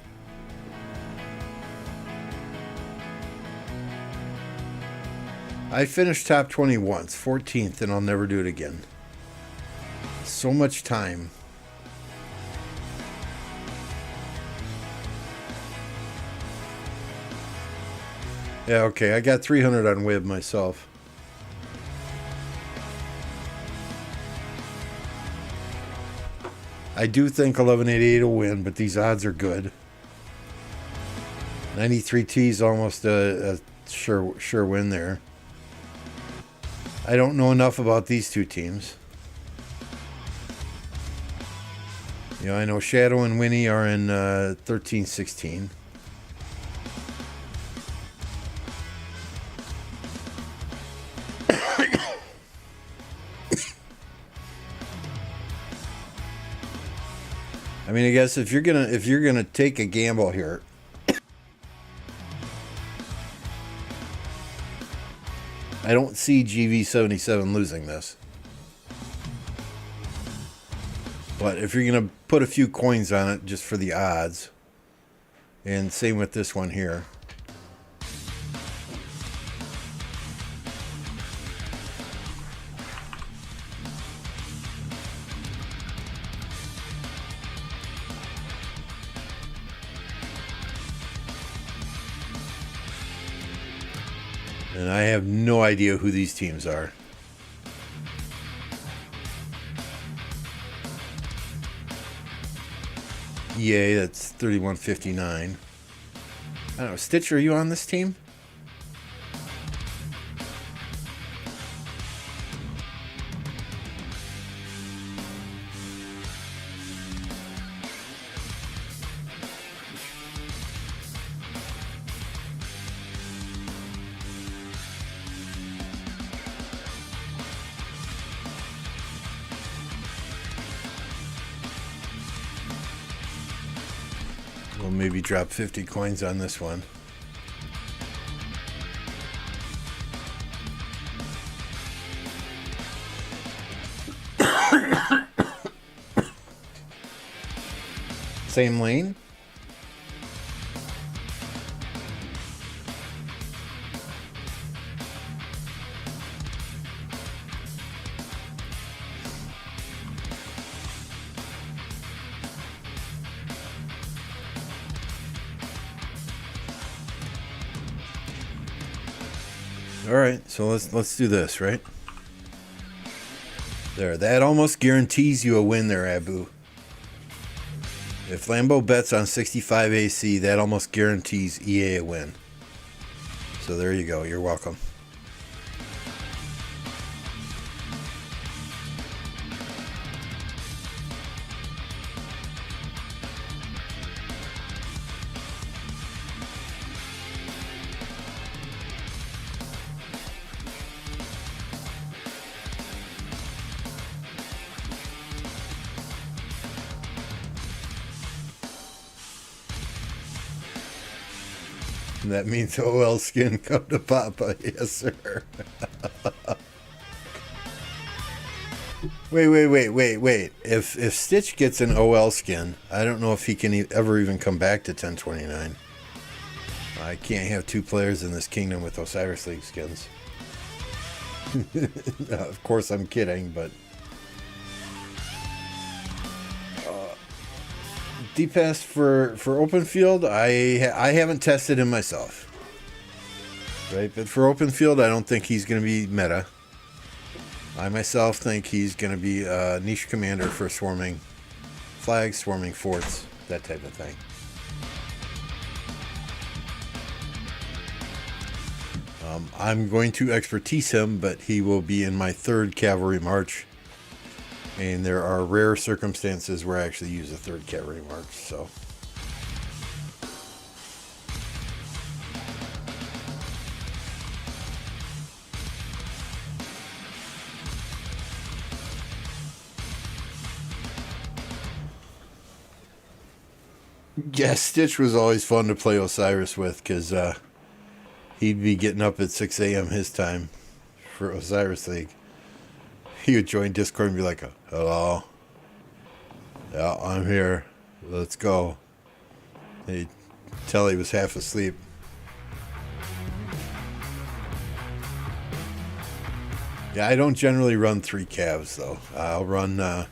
I finished top 20 once, 14th, and I'll never do it again. So much time. Yeah, okay, I got 300 on Wib myself. I do think 1188 will win, but these odds are good. 93T is almost a sure win there. I don't know enough about these two teams. You know, I know Shadow and Winnie are in 13-16. I mean, I guess if you're gonna take a gamble here, I don't see GV77 losing this. But if you're gonna put a few coins on it just for the odds, and same with this one here. And I have no idea who these teams are. EA, that's 31.59. I don't know. Stitch, are you on this team? We'll maybe drop 50 coins on this one. Same lane? All right, so let's do this, right? There, that almost guarantees you a win there, Abu. If Lambo bets on 65 AC, that almost guarantees EA a win. So there you go. You're welcome. That means OL skin come to Papa. Yes, sir. Wait. If Stitch gets an OL skin, I don't know if he can ever even come back to 1029. I can't have two players in this kingdom with Osiris League skins. Of course, I'm kidding, but... D-Pass for open field, I haven't tested him myself, right? But for open field, I don't think he's going to be meta. I myself think he's going to be a niche commander for swarming flags, swarming forts, that type of thing. I'm going to expertise him, but he will be in my 3rd cavalry march. And there are rare circumstances where I actually use a 3rd cavalry march, so. Yeah, Stitch was always fun to play Osiris with, because he'd be getting up at 6 a.m. his time for Osiris League. He would join Discord and be like, hello. Yeah, I'm here. Let's go. And he'd tell he was half asleep. Yeah, I don't generally run 3 calves, though. I'll run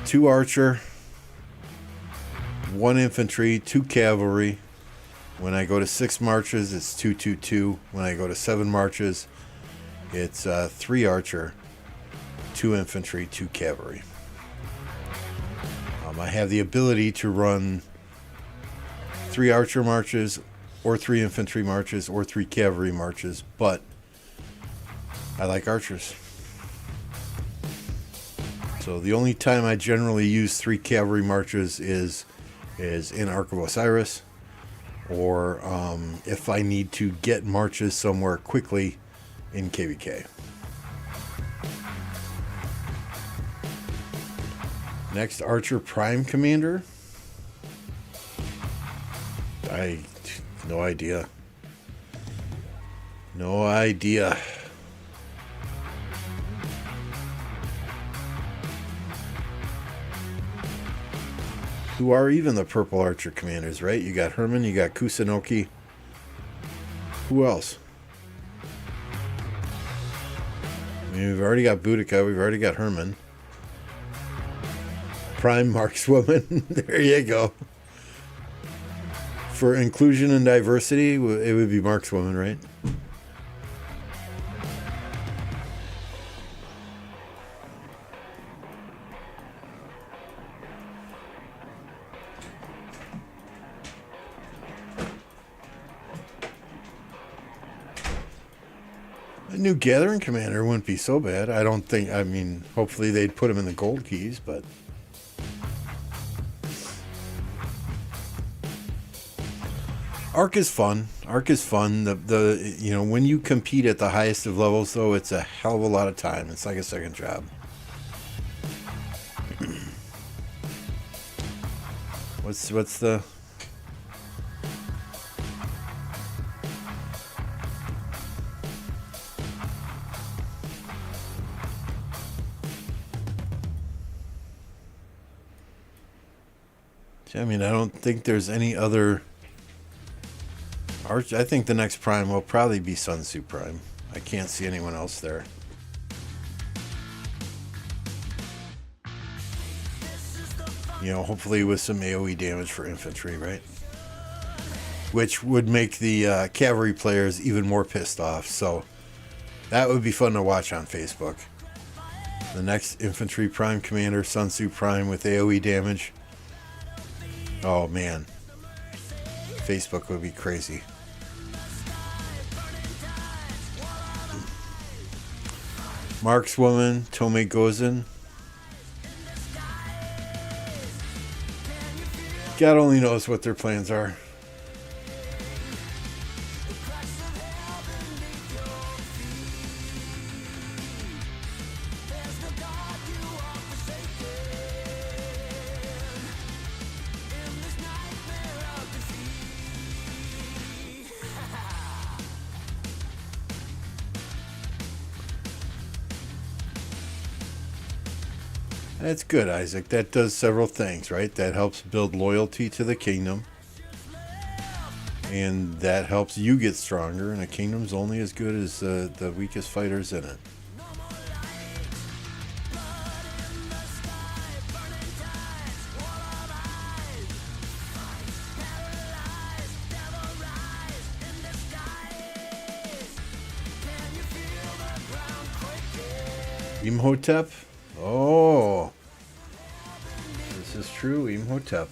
2 archer, 1 infantry, 2 cavalry. When I go to 6 marches, it's 2-2-2. When I go to 7 marches, it's 3 archer, 2 infantry, 2 cavalry. I have the ability to run 3 archer marches, or 3 infantry marches, or 3 cavalry marches, but I like archers. So the only time I generally use 3 cavalry marches is in Ark of Osiris, or if I need to get marches somewhere quickly in KvK. Next, Archer Prime Commander. No idea. No idea. Who are even the purple Archer commanders, right? You got Herman, you got Kusunoki. Who else? I mean, we've already got Boudica, we've already got Herman. Prime Markswoman. There you go. For inclusion and diversity, it would be Markswoman, right? A new Gathering Commander wouldn't be so bad. I don't think, I mean, hopefully they'd put him in the gold keys, but... Arc is fun. Arc is fun. The you know, when you compete at the highest of levels, though, it's a hell of a lot of time. It's like a second job. What's the... I mean, I don't think there's any other... I think the next Prime will probably be Sun Tzu Prime. I can't see anyone else there. You know, hopefully with some AoE damage for infantry, right? which would make the cavalry players even more pissed off. So that would be fun to watch on Facebook. The next infantry prime commander, Sun Tzu Prime with AoE damage. Oh man, Facebook would be crazy. Markswoman, Tome Gozen. God only knows what their plans are. That's good, Isaac. That does several things, right? That helps build loyalty to the kingdom. And that helps you get stronger, and a kingdom's only as good as the weakest fighters in it. Imhotep? Oh, this is true, Imhotep.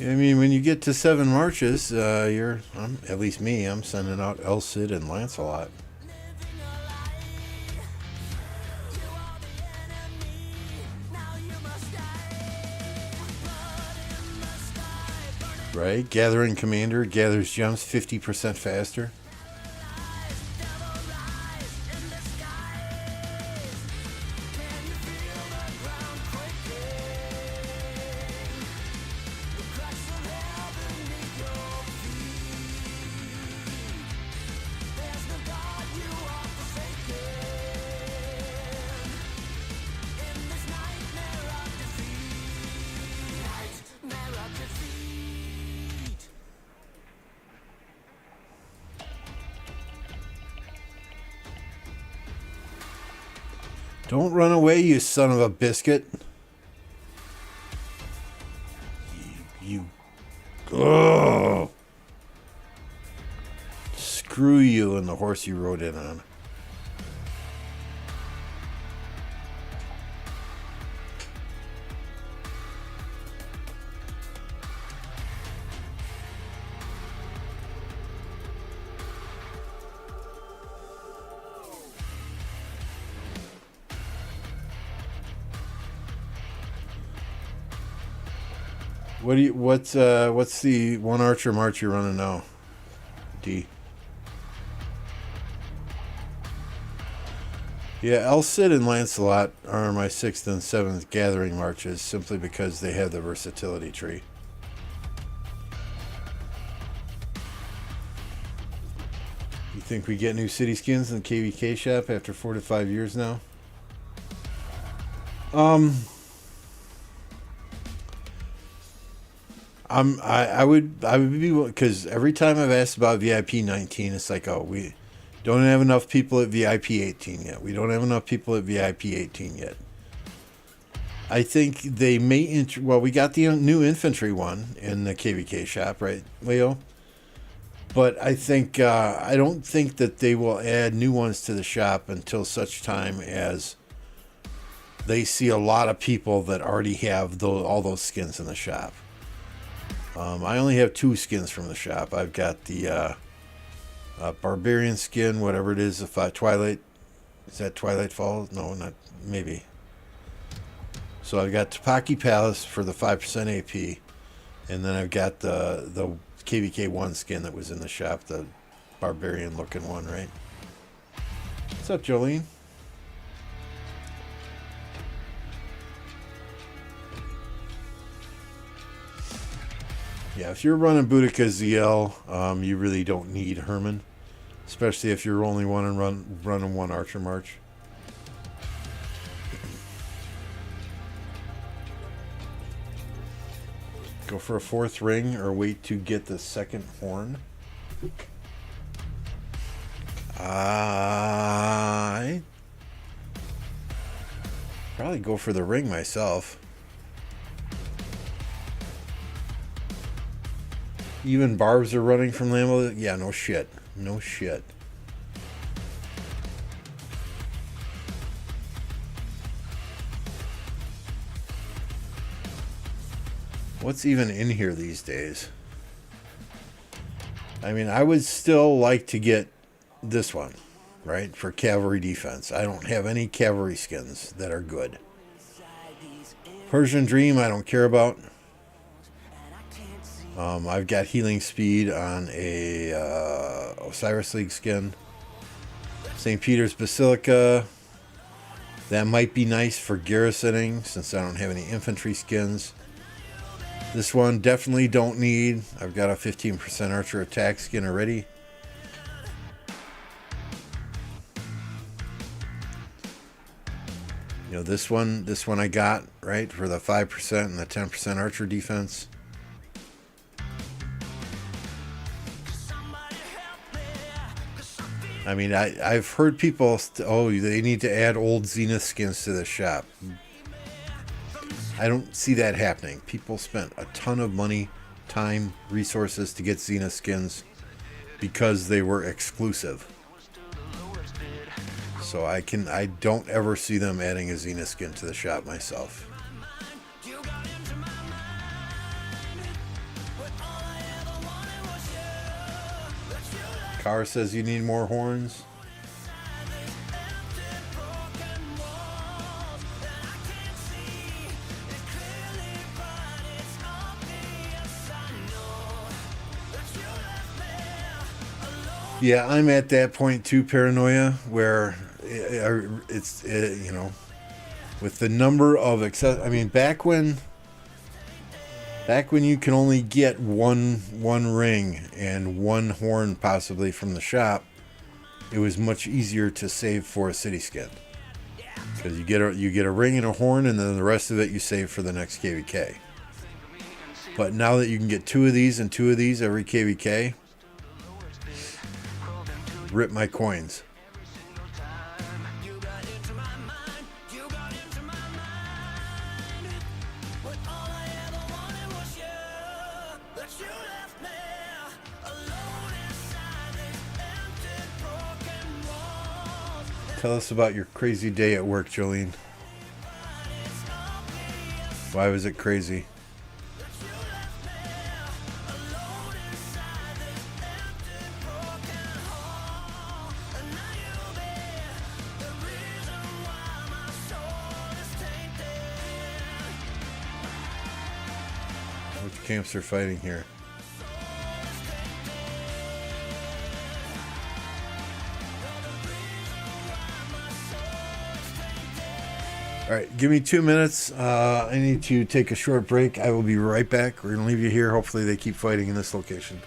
I mean, when you get to 7 marches, at least me, I'm sending out El Cid and Lancelot. Right? Gathering Commander gathers gems 50% faster. Don't run away, you son of a biscuit. Oh, screw you and the horse you rode in on. What's the one archer march you're running now, D? Yeah, El Cid and Lancelot are my 6th and 7th gathering marches simply because they have the versatility tree. You think we get new city skins in the KvK shop after 4 to 5 years now? I would be, because every time I've asked about VIP 19, it's like, oh, we don't have enough people at VIP 18 yet. We don't have enough people at VIP 18 yet. I think they may, well, we got the new infantry one in the KvK shop, right, Leo? But I think, I don't think that they will add new ones to the shop until such time as they see a lot of people that already have all those skins in the shop. I only have 2 skins from the shop. I've got the Barbarian skin, whatever it is, if Twilight, is that Twilight Fall? No, not, maybe. So I've got Tapaki Palace for the 5% AP, and then I've got the KvK 1 skin that was in the shop, the Barbarian looking one, right? What's up, Jolene? Yeah, if you're running Boudica ZL, you really don't need Herman, especially if you're only running one Archer March. Go for a 4th ring or wait to get the 2nd horn. I probably go for the ring myself. Even barbs are running from Lambo. Yeah, no shit. No shit. What's even in here these days? I mean, I would still like to get this one, right, for cavalry defense. I don't have any cavalry skins that are good. Persian Dream, I don't care about. I've got healing speed on a Osiris League skin. St. Peter's Basilica. That might be nice for garrisoning since I don't have any infantry skins. This one definitely don't need. I've got a 15% archer attack skin already. You know, this one I got, right, for the 5% and the 10% archer defense. I mean, I've heard people, they need to add old Zenith skins to the shop. I don't see that happening. People spent a ton of money, time, resources to get Zenith skins because they were exclusive. So I don't ever see them adding a Zenith skin to the shop myself. Car says you need more horns. Yeah, I'm at that point too, paranoia, where it's you know, with the number of I mean, back when you can only get one ring and one horn possibly from the shop, it was much easier to save for a city skin because you get a ring and a horn, and then the rest of it you save for the next KvK. But now that you can get 2 of these and 2 of these every KvK, rip my coins. Tell us about your crazy day at work, Jolene. Why was it crazy? Which camps are fighting here? All right, give me 2 minutes. I need to take a short break. I will be right back. We're going to leave you here. Hopefully they keep fighting in this location.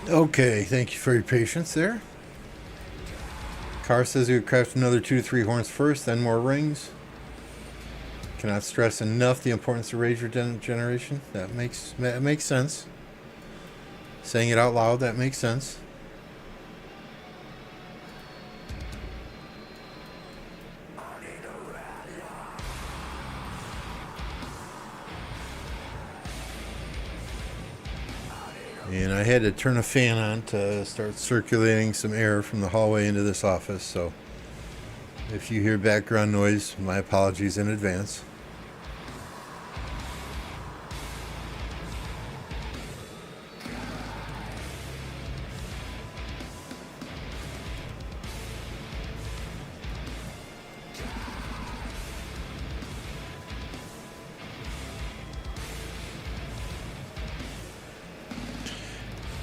Okay, thank you for your patience there. Carr says he would craft another 2 to 3 horns first, then more rings. Cannot stress enough the importance of rage regeneration. That makes sense. Saying it out loud, that makes sense. And I had to turn a fan on to start circulating some air from the hallway into this office, so if you hear background noise, my apologies in advance.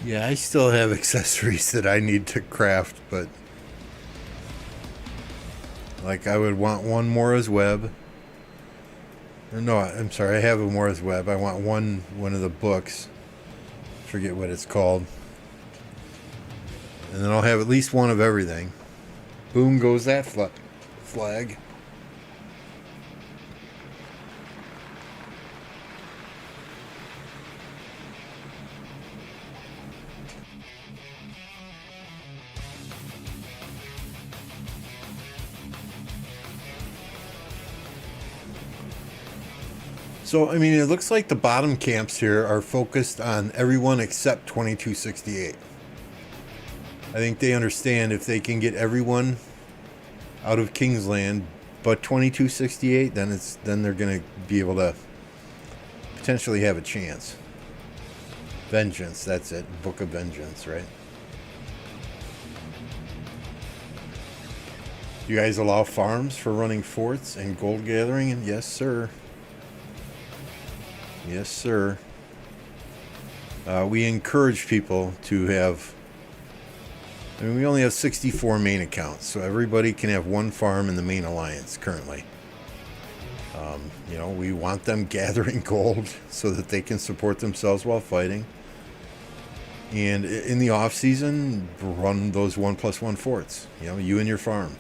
Yeah, I still have accessories that I need to craft, but like I would want one Mora's Web. No, I'm sorry, I have a Mora's Web. I want one of the books. Forget what it's called. And then I'll have at least one of everything. Boom goes that flag. So, I mean, it looks like the bottom camps here are focused on everyone except 2268. I think they understand if they can get everyone out of Kingsland but 2268, then they're going to be able to potentially have a chance. Vengeance, that's it. Book of Vengeance, right? You guys allow farms for running forts and gold gathering? And yes, sir. Yes, sir. We encourage people to have... I mean, we only have 64 main accounts, so everybody can have one farm in the main alliance currently. You know, we want them gathering gold so that they can support themselves while fighting. And in the off season, run those 1+1 forts. You know, you and your farm.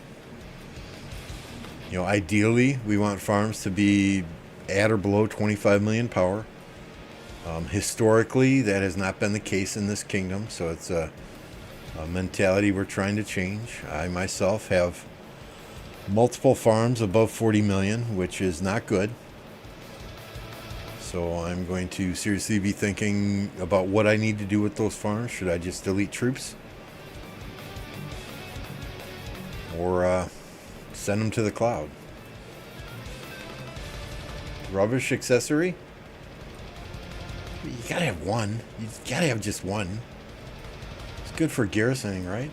You know, ideally, we want farms to be at or below 25 million power. Historically, that has not been the case in this kingdom, so it's a mentality we're trying to change. I myself have multiple farms above 40 million, which is not good. So I'm going to seriously be thinking about what I need to do with those farms. Should I just delete troops? Or send them to the cloud? Rubbish accessory? You gotta have one. You gotta have just one. It's good for garrisoning, right?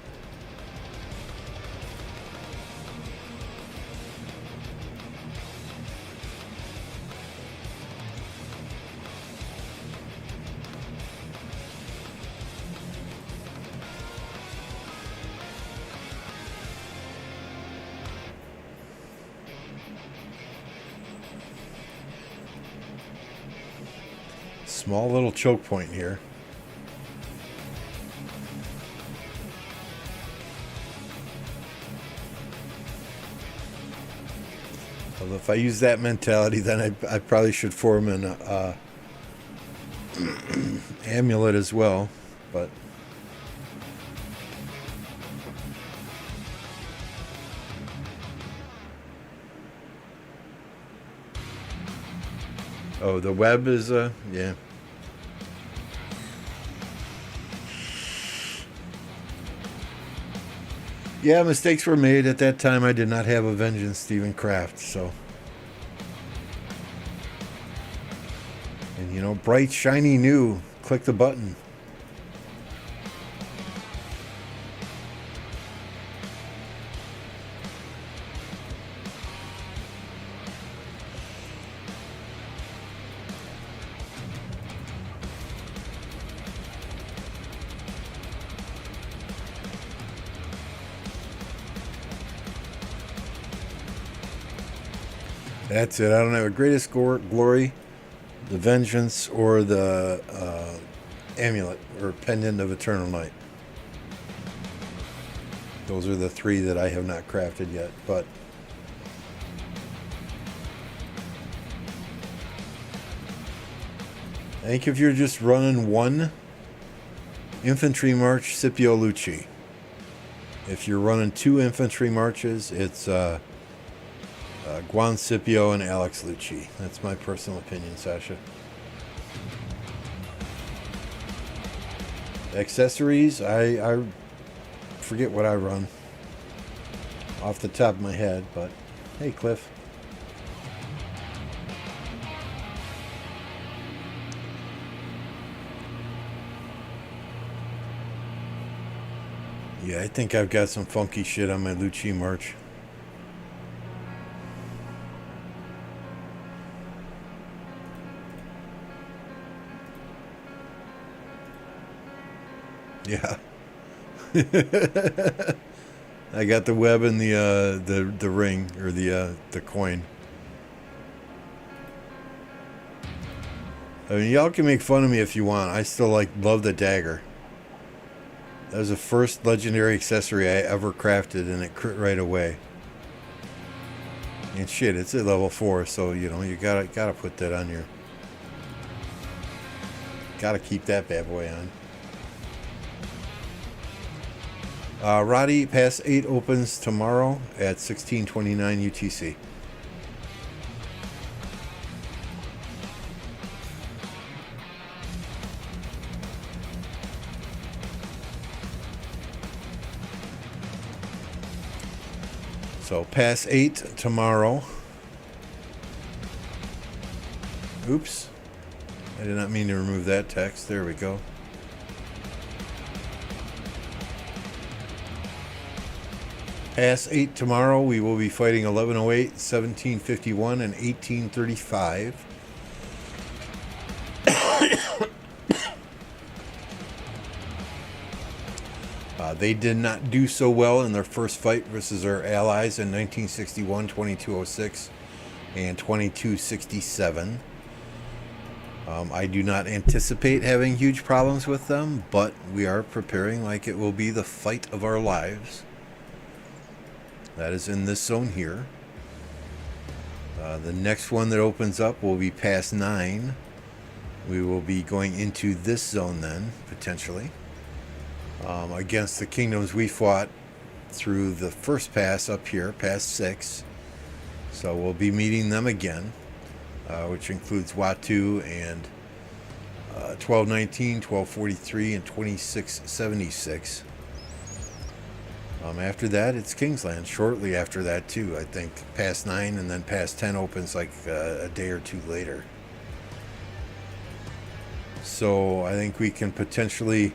Small little choke point here. Well, if I use that mentality, then I probably should form an amulet as well, but oh, the web is yeah. Yeah, mistakes were made. At that time, I did not have a Vengeance Stephen Craft, so. And you know, bright, shiny, new. Click the button. That's it. I don't have a greatest glory, the vengeance, or the amulet, or pendant of eternal night. Those are the 3 that I have not crafted yet, but I think if you're just running 1 infantry march, Scipio Lucci. If you're running 2 infantry marches, it's Juan Scipio and Alex Lucci. That's my personal opinion, Sasha. Accessories, I forget what I run off the top of my head, but hey, Cliff. Yeah, I think I've got some funky shit on my Lucci march. Yeah. I got the web and the ring, or the coin. I mean, y'all can make fun of me if you want. I still love the dagger. That was the first legendary accessory I ever crafted, and it crit right away. And shit, it's at level 4, so you know you gotta put that on your. Gotta keep that bad boy on. Roddy, Pass 8 opens tomorrow at 16:29 UTC. So Pass 8 tomorrow. Oops. I did not mean to remove that text. There we go. Pass 8 tomorrow, we will be fighting 1108, 1751, and 1835. They did not do so well in their first fight versus our allies in 1961, 2206, and 2267. I do not anticipate having huge problems with them, but we are preparing like it will be the fight of our lives. That is in this zone here. The next one that opens up will be Pass 9. We will be going into this zone then, potentially. Against the kingdoms we fought through the first pass up here, Pass 6. So we'll be meeting them again, which includes Watu and 1219, 1243, and 2676. After that, it's Kingsland. Shortly after that, too. I think Pass 9 and then Pass 10 opens like a day or two later. So I think we can potentially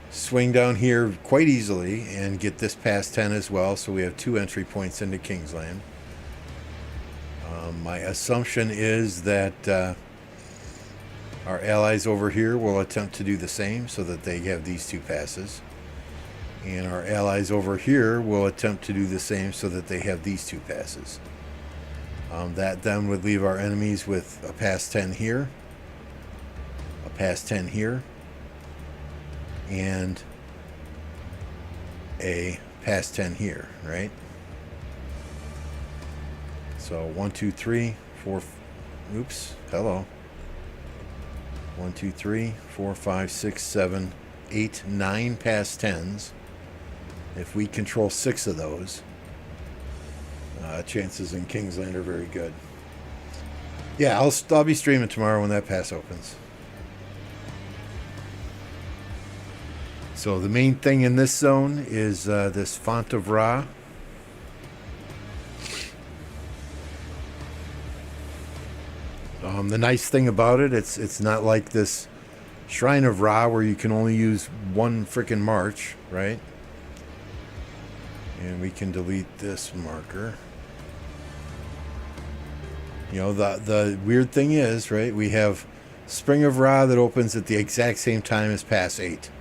swing down here quite easily and get this Pass 10 as well. So we have 2 entry points into Kingsland. My assumption is that our allies over here will attempt to do the same so that they have these 2 passes. And our allies over here will attempt to do the same so that they have these 2 passes. That then would leave our enemies with a Pass 10 here, a Pass 10 here, and a Pass 10 here, right? So 1, 2, 3, 4. Oops. Hello. 1, 2, 3, 4, 5, 6, 7, 8, 9 Pass 10s. If we control 6 of those, chances in Kingsland are very good. Yeah, I'll be streaming tomorrow when that pass opens. So the main thing in this zone is this Font of Ra. The nice thing about it, it's not like this Shrine of Ra where you can only use 1 frickin' march, right? And we can delete this marker. You know, the weird thing is, right, we have Spring of Ra that opens at the exact same time as Pass 8.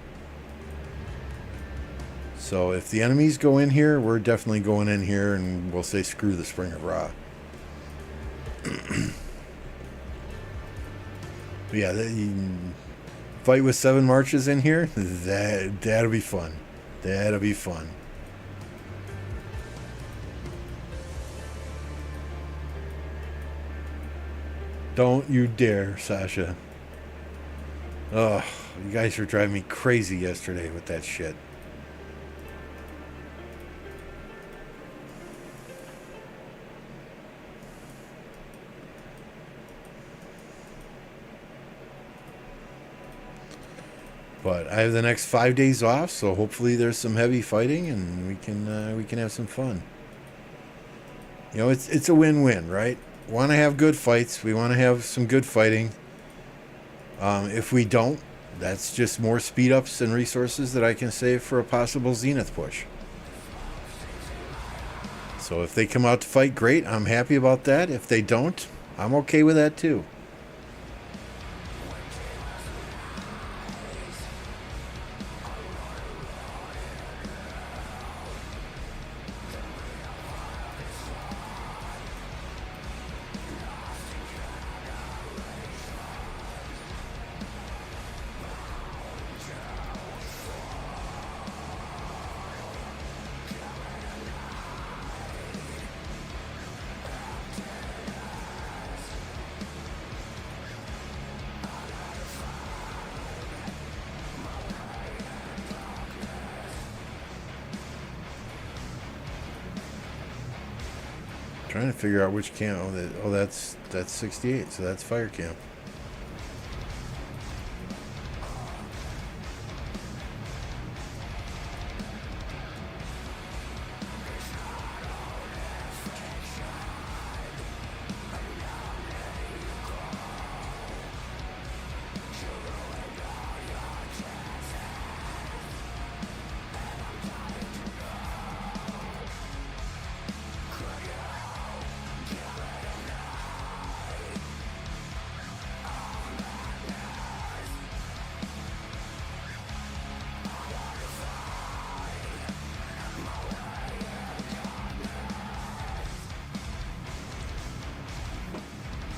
So if the enemies go in here, we're definitely going in here, and we'll say screw the Spring of Ra. But yeah, Fight with 7 marches in here? That'll be fun. That'll be fun. Don't you dare, Sasha. Ugh, you guys were driving me crazy yesterday with that shit. But I have the next 5 days off, so hopefully there's some heavy fighting and we can have some fun. You know, it's a win-win, right? Want to have good fights. We want to have some good fighting. If we don't, that's just more speed ups and resources that I can save for a possible Zenith push. So if they come out to fight, great. I'm happy about that. If they don't, I'm okay with that too. Trying to figure out which camp. Oh, that's 68. So that's fire camp.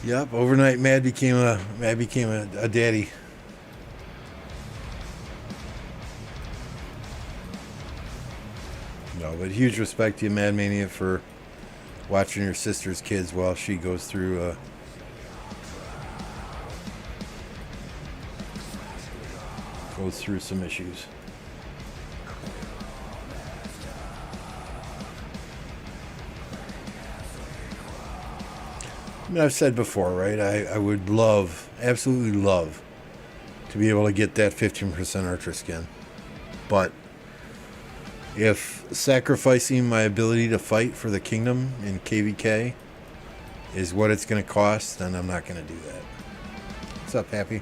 Yep, overnight Mad became a daddy. No, but huge respect to you, Mad Mania, for watching your sister's kids while she goes through some issues. I mean, I've said before, right? I would love, absolutely love, to be able to get that 15% Archer skin. But if sacrificing my ability to fight for the kingdom in KvK is what it's going to cost, then I'm not going to do that. What's up, Happy?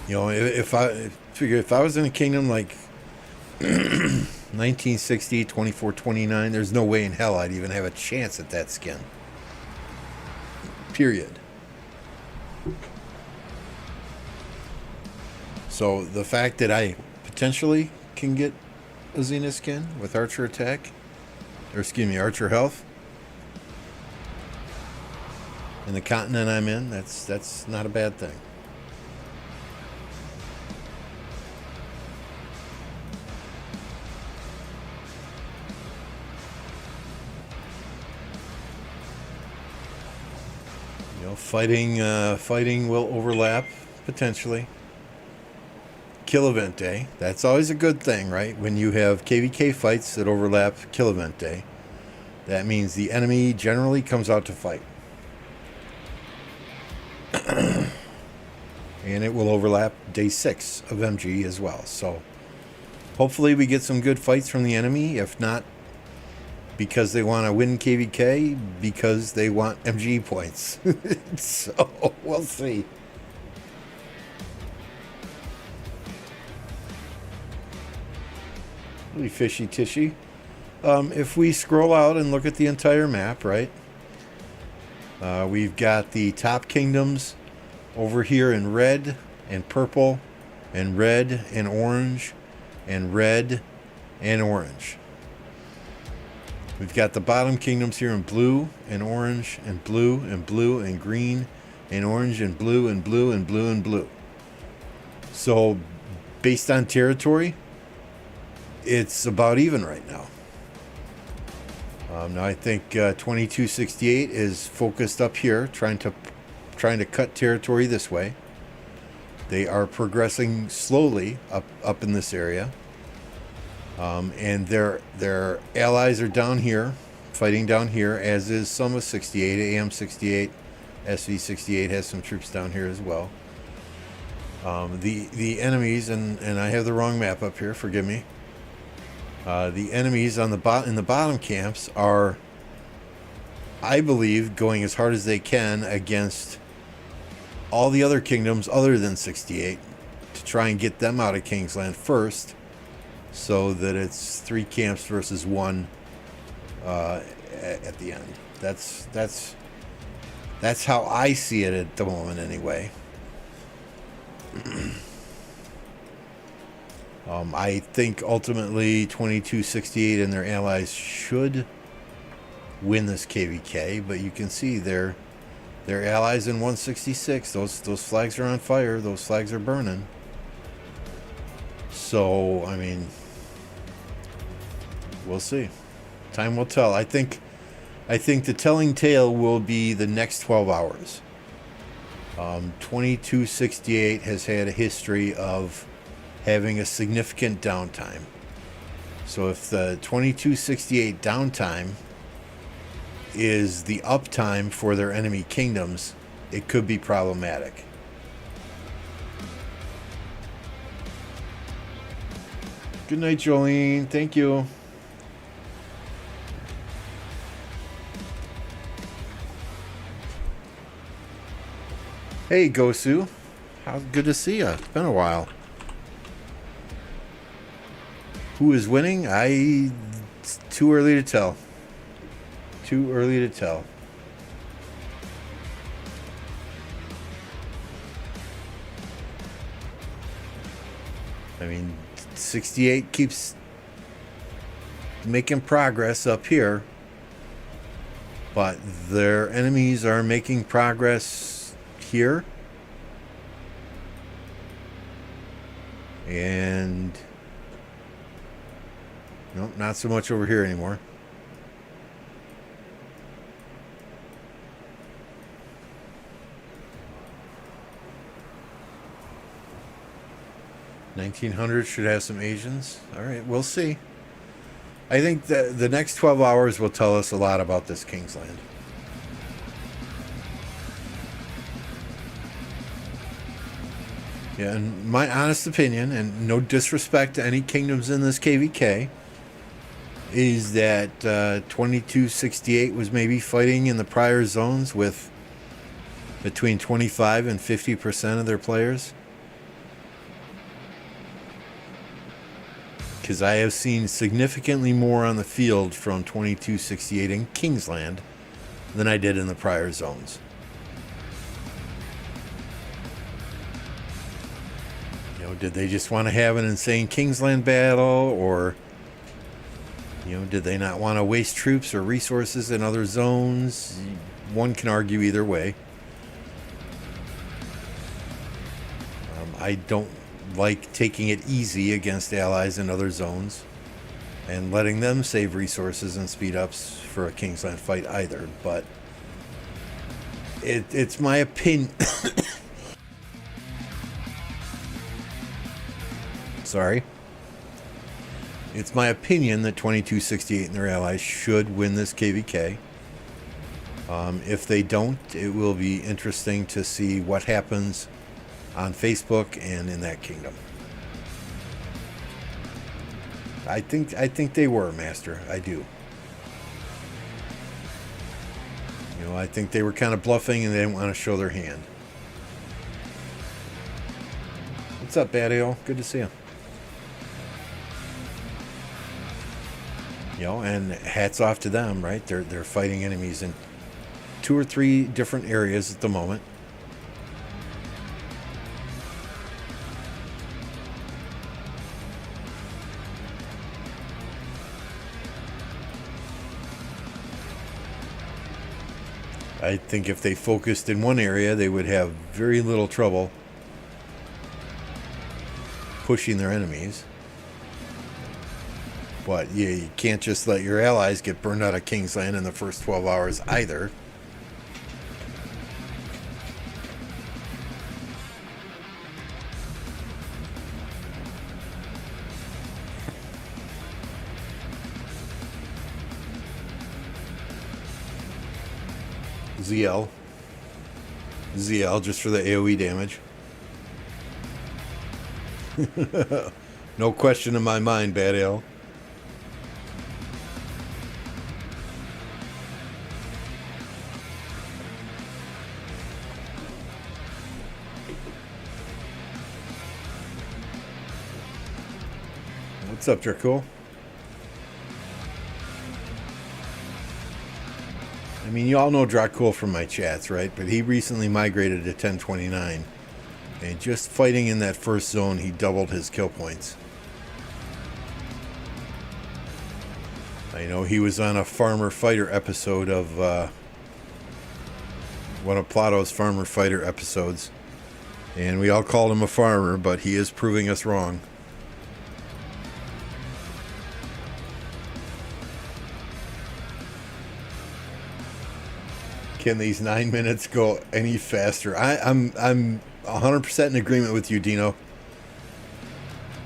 You know, if I was in a kingdom like 1960, 24, 29, there's no way in hell I'd even have a chance at that skin. Period. So the fact that I potentially can get a Zenith skin with Archer attack, or excuse me, Archer health, in the continent I'm in, that's not a bad thing. Fighting will overlap, potentially. Kill event day. That's always a good thing, right? When you have KvK fights that overlap kill event day, that means the enemy generally comes out to fight. And it will overlap day 6 of MG as well. So hopefully we get some good fights from the enemy. If not, because they want to win KvK, because they want MG points. So we'll see. Really fishy tishy. If we scroll out and look at the entire map, right? We've got the top kingdoms over here in red and purple and red and orange and red and orange. We've got the bottom kingdoms here in blue and orange and blue and blue and green and orange and blue and blue and blue and blue. So based on territory, it's about even right now. Now I think 2268 is focused up here, trying to cut territory this way. They are progressing slowly up in this area. And their allies are down here, fighting down here, as is some of 68. AM 68, SV 68 has some troops down here as well. The enemies, and I have the wrong map up here, forgive me. The enemies in the bottom camps are, I believe, going as hard as they can against all the other kingdoms other than 68 to try and get them out of Kingsland first, so that it's 3 camps versus 1 at the end. That's how I see it at the moment, anyway. I think ultimately 2268 and their allies should win this KvK, but you can see their allies in 166. Those flags are on fire. Those flags are burning. So I mean, we'll see. Time will tell. I think the telling tale will be the next 12 hours. 2268 has had a history of having a significant downtime. So if the 2268 downtime is the uptime for their enemy kingdoms, it could be problematic. Good night, Jolene. Thank you. Hey, Gosu. How good to see you. It's been a while. Who is winning? It's too early to tell. Too early to tell. I mean, 68 keeps making progress up here, but their enemies are making progress here. And nope, not so much over here anymore. $1900 should have some Asians. All right, we'll see. I think the next 12 hours will tell us a lot about this Kingsland. Yeah, and my honest opinion, and no disrespect to any kingdoms in this KvK, is that 2268 was maybe fighting in the prior zones with between 25 and 50% of their players. Because I have seen significantly more on the field from 2268 in Kingsland than I did in the prior zones. You know, did they just want to have an insane Kingsland battle, or did they not want to waste troops or resources in other zones? One can argue either way. I don't like taking it easy against allies in other zones and letting them save resources and speed ups for a Kingsland fight either, but it's my opinion. Sorry. It's my opinion that 2268 and their allies should win this KvK. If they don't, it will be interesting to see what happens on Facebook and in that kingdom. I think they were, Master. I do. I think they were kind of bluffing and they didn't want to show their hand. What's up, Badio? Good to see you. And hats off to them, right? They're fighting enemies in 2 or 3 different areas at the moment. I think if they focused in one area, they would have very little trouble pushing their enemies. But yeah, you can't just let your allies get burned out of Kingsland in the first 12 hours either. ZL just for the AoE damage. No question in my mind, Bad Ale. What's up, Draco? I mean, you all know Dracul from my chats, right? But he recently migrated to 1029. And just fighting in that first zone, he doubled his kill points. I know he was on a Farmer Fighter episode of one of Plato's Farmer Fighter episodes. And we all called him a farmer, but he is proving us wrong. Can these 9 minutes go any faster? I'm 100% in agreement with you, Dino.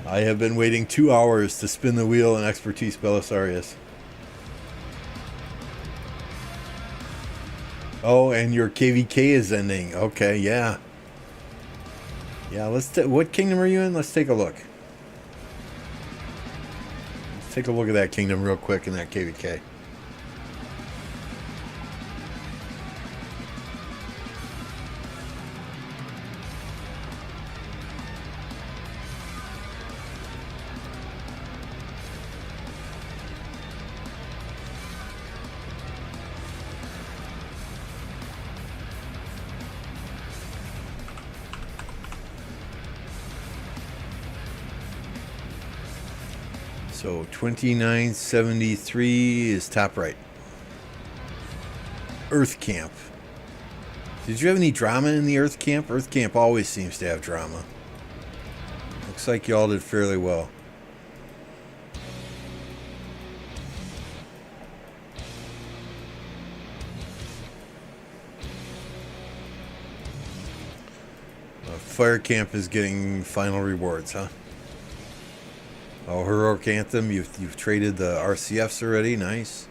I have been waiting 2 hours to spin the wheel in Expertise Belisarius. Oh, and your KvK is ending. Okay, yeah. Yeah, what kingdom are you in? Let's take a look. Let's take a look at that kingdom real quick in that KvK. So 2973 is top right. Earth Camp. Did you have any drama in the Earth Camp? Earth Camp always seems to have drama. Looks like y'all did fairly well. Fire Camp is getting final rewards, huh? Oh, Heroic Anthem, you've traded the RCFs already. Nice.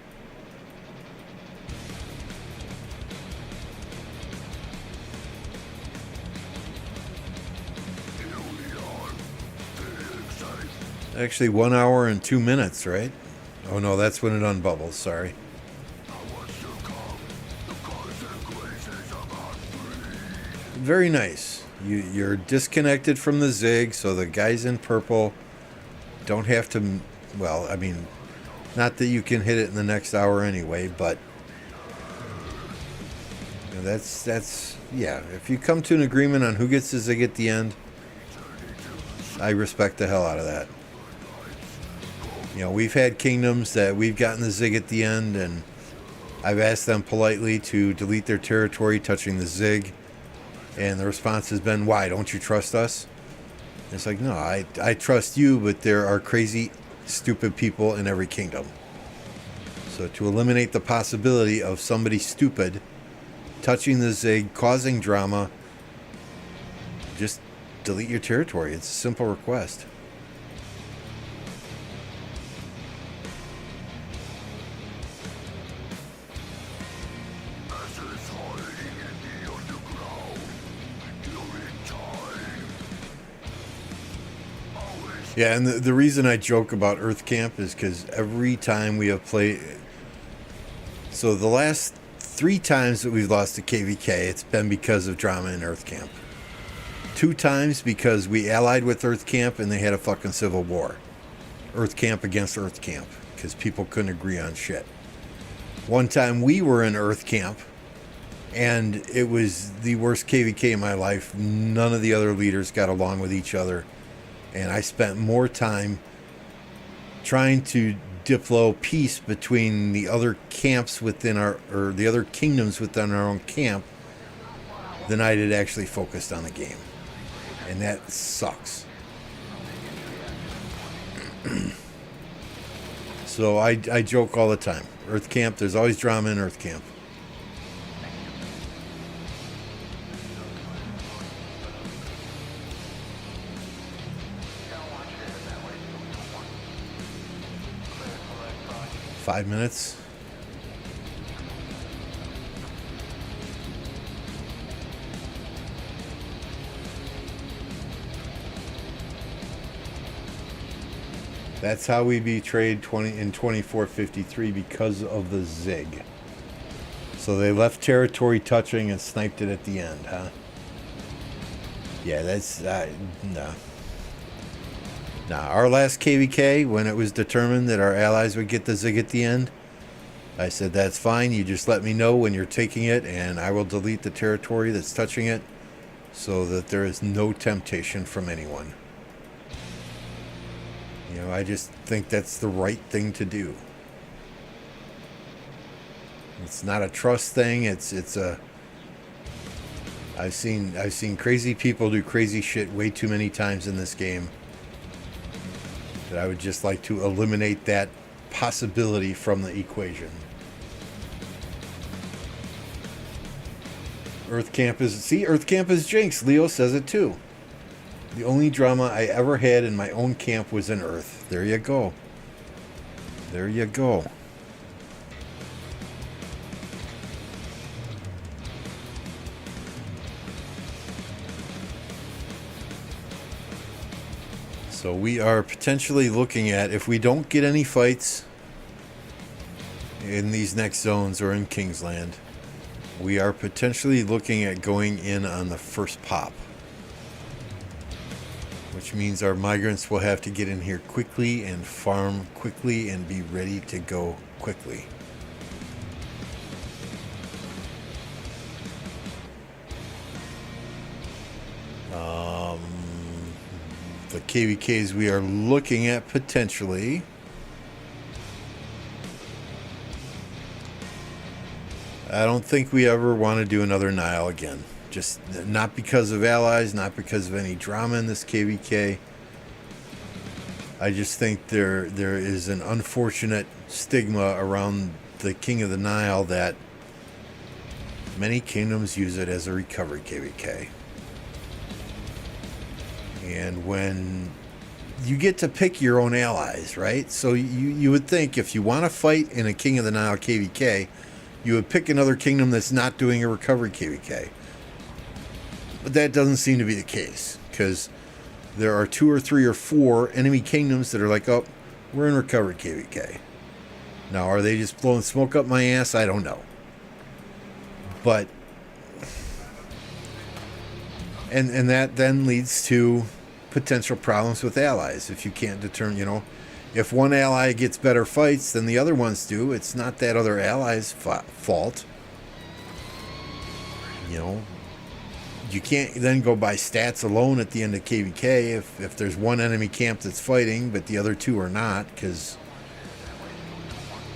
Actually, 1 hour and 2 minutes, right? Oh no, that's when it unbubbles. Sorry. Very nice. You're disconnected from the Zig, so the guys in purple don't have to, well, I mean, not that you can hit it in the next hour anyway, but you know, that's yeah, if you come to an agreement on who gets the Zig at the end, I respect the hell out of that. You know, we've had kingdoms that we've gotten the Zig at the end, and I've asked them politely to delete their territory touching the Zig, and the response has been, why, don't you trust us? It's like, no, I trust you, but there are crazy, stupid people in every kingdom. So to eliminate the possibility of somebody stupid touching the Zig, causing drama, just delete your territory. It's a simple request. Yeah, and the reason I joke about Earth Camp is because every time we have played... So the last 3 times that we've lost to KvK, it's been because of drama in Earth Camp. 2 times because we allied with Earth Camp and they had a fucking civil war. Earth Camp against Earth Camp, because people couldn't agree on shit. 1 time we were in Earth Camp, and it was the worst KvK in my life. None of the other leaders got along with each other. And I spent more time trying to Diplo peace between the other camps within or the other kingdoms within our own camp than I did actually focused on the game. And that sucks. So I joke all the time. Earth Camp, there's always drama in Earth Camp. Five minutes. That's how we betrayed 2453 because of the Zig. So they left territory touching and sniped it at the end, huh? Yeah, that's no. Now, our last KvK, when it was determined that our allies would get the Zig at the end, I said, that's fine. You just let me know when you're taking it, and I will delete the territory that's touching it so that there is no temptation from anyone. You know, I just think that's the right thing to do. It's not a trust thing. It's a. I've seen crazy people do crazy shit way too many times in this game. That I would just like to eliminate that possibility from the equation. Earth Camp is jinx. Leo says it too. The only drama I ever had in my own camp was in Earth. There you go. There you go. So we are potentially looking at, if we don't get any fights in these next zones or in Kingsland, we are potentially looking at going in on the first pop. Which means our migrants will have to get in here quickly and farm quickly and be ready to go quickly. The KvKs we are looking at potentially. I don't think we ever want to do another Nile again. Just not because of allies, not because of any drama in this KvK. I just think there is an unfortunate stigma around the King of the Nile that many kingdoms use it as a recovery KvK. And when you get to pick your own allies, right? So you would think if you want to fight in a King of the Nile KvK, you would pick another kingdom that's not doing a recovery KvK. But that doesn't seem to be the case, because there are 2 or 3 or 4 enemy kingdoms that are like, oh, we're in recovery KvK. Now, are they just blowing smoke up my ass? I don't know. But, and that then leads to potential problems with allies. If you can't determine, you know, if one ally gets better fights than the other ones do, it's not that other ally's fault. You know, you can't then go by stats alone at the end of KvK if there's one enemy camp that's fighting but the other 2 are not, because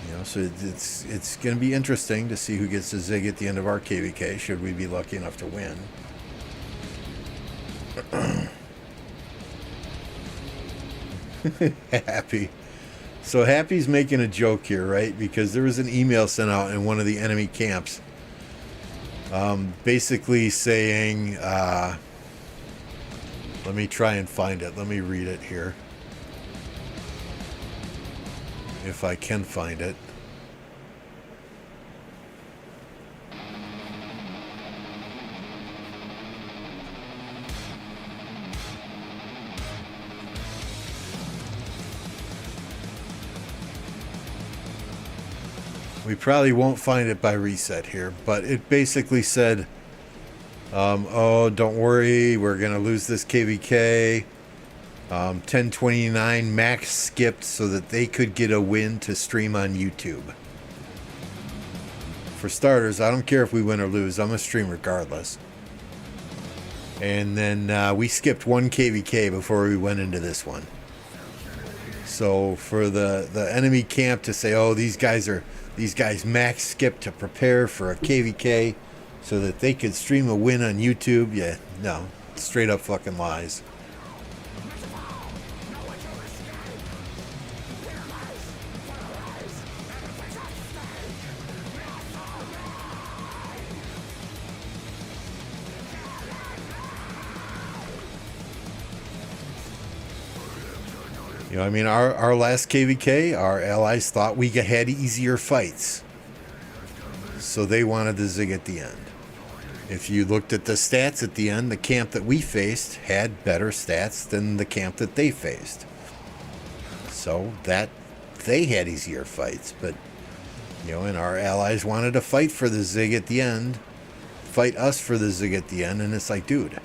you know, so it's going to be interesting to see who gets the Zig at the end of our KvK, should we be lucky enough to win. Happy. So Happy's making a joke here, right? Because there was an email sent out in one of the enemy camps, basically saying, let me try and find it. Let me read it here, if I can find it. We probably won't find it by reset here, but it basically said, oh, don't worry, we're going to lose this KvK. 1029 max skipped so that they could get a win to stream on YouTube. For starters, I don't care if we win or lose, I'm going to stream regardless. And then we skipped one KvK before we went into this one. So for the enemy camp to say, oh, these guys max skip to prepare for a KvK so that they could stream a win on YouTube, yeah, no, straight up fucking lies. You know, I mean, our last KvK, our allies thought we had easier fights. So they wanted to zig at the end. If you looked at the stats at the end, the camp that we faced had better stats than the camp that they faced. So that they had easier fights. But, you know, and our allies wanted to fight for the zig at the end. Fight us for the zig at the end. And it's like, dude,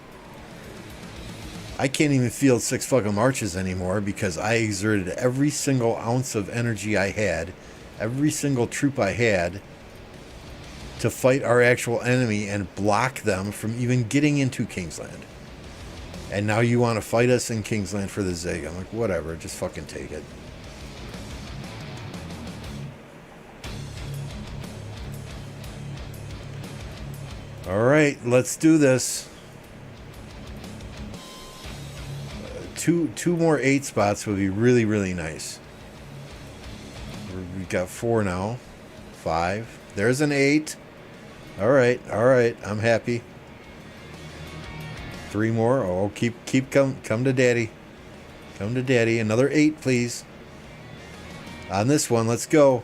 I can't even field 6 fucking marches anymore because I exerted every single ounce of energy I had, every single troop I had, to fight our actual enemy and block them from even getting into Kingsland. And now you want to fight us in Kingsland for the zig. I'm like, whatever, just fucking take it. Alright, let's do this. Two more 8 spots would be really, really nice. We've got 4 now. 5. There's an 8. Alright, I'm happy. 3 more. Oh, come to daddy. Come to daddy. Another 8, please. On this one, let's go.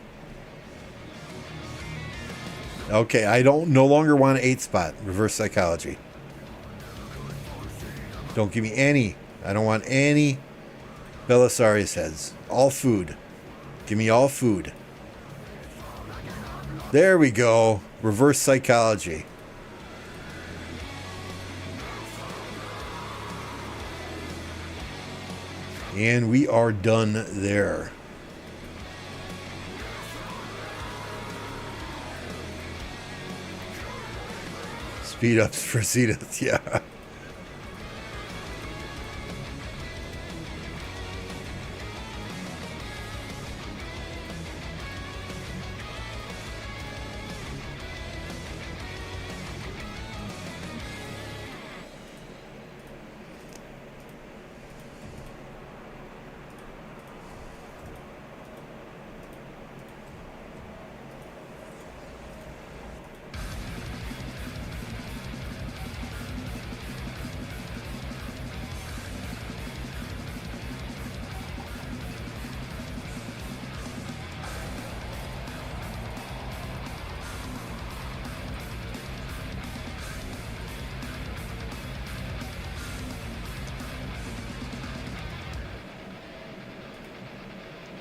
Okay, I no longer want an 8 spot. Reverse psychology. Don't give me any. I don't want any Belisarius heads. All food. Give me all food. There we go. Reverse psychology. And we are done there. Speed ups for Zenith, yeah.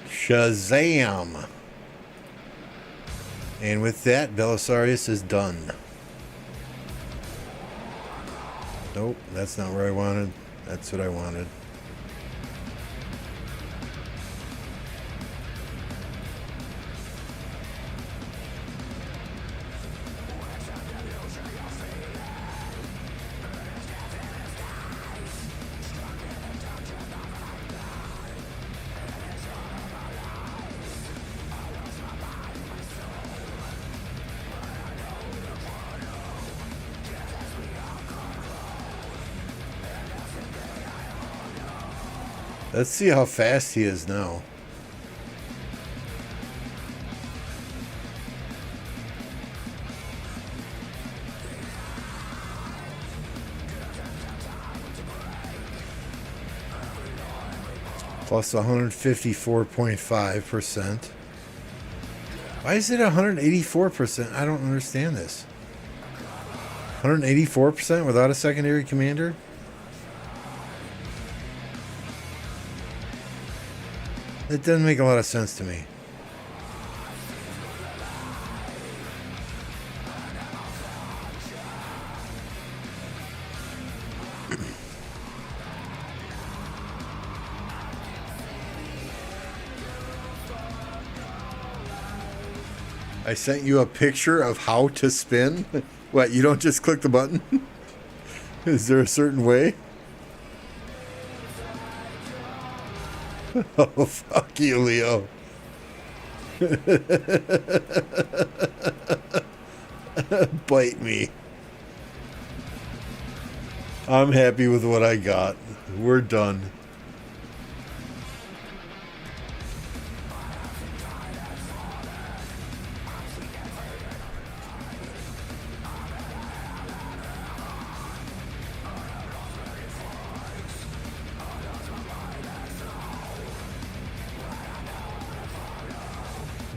Shazam! And with that, Belisarius is done. Nope, that's not where I wanted. That's what I wanted. Let's see how fast he is now. Plus 154.5%. Why is it 184%? I don't understand this. 184% without a secondary commander? It doesn't make a lot of sense to me. I sent you a picture of how to spin. What, you don't just click the button? Is there a certain way? Oh, fuck you, Leo. Bite me. I'm happy with what I got. We're done.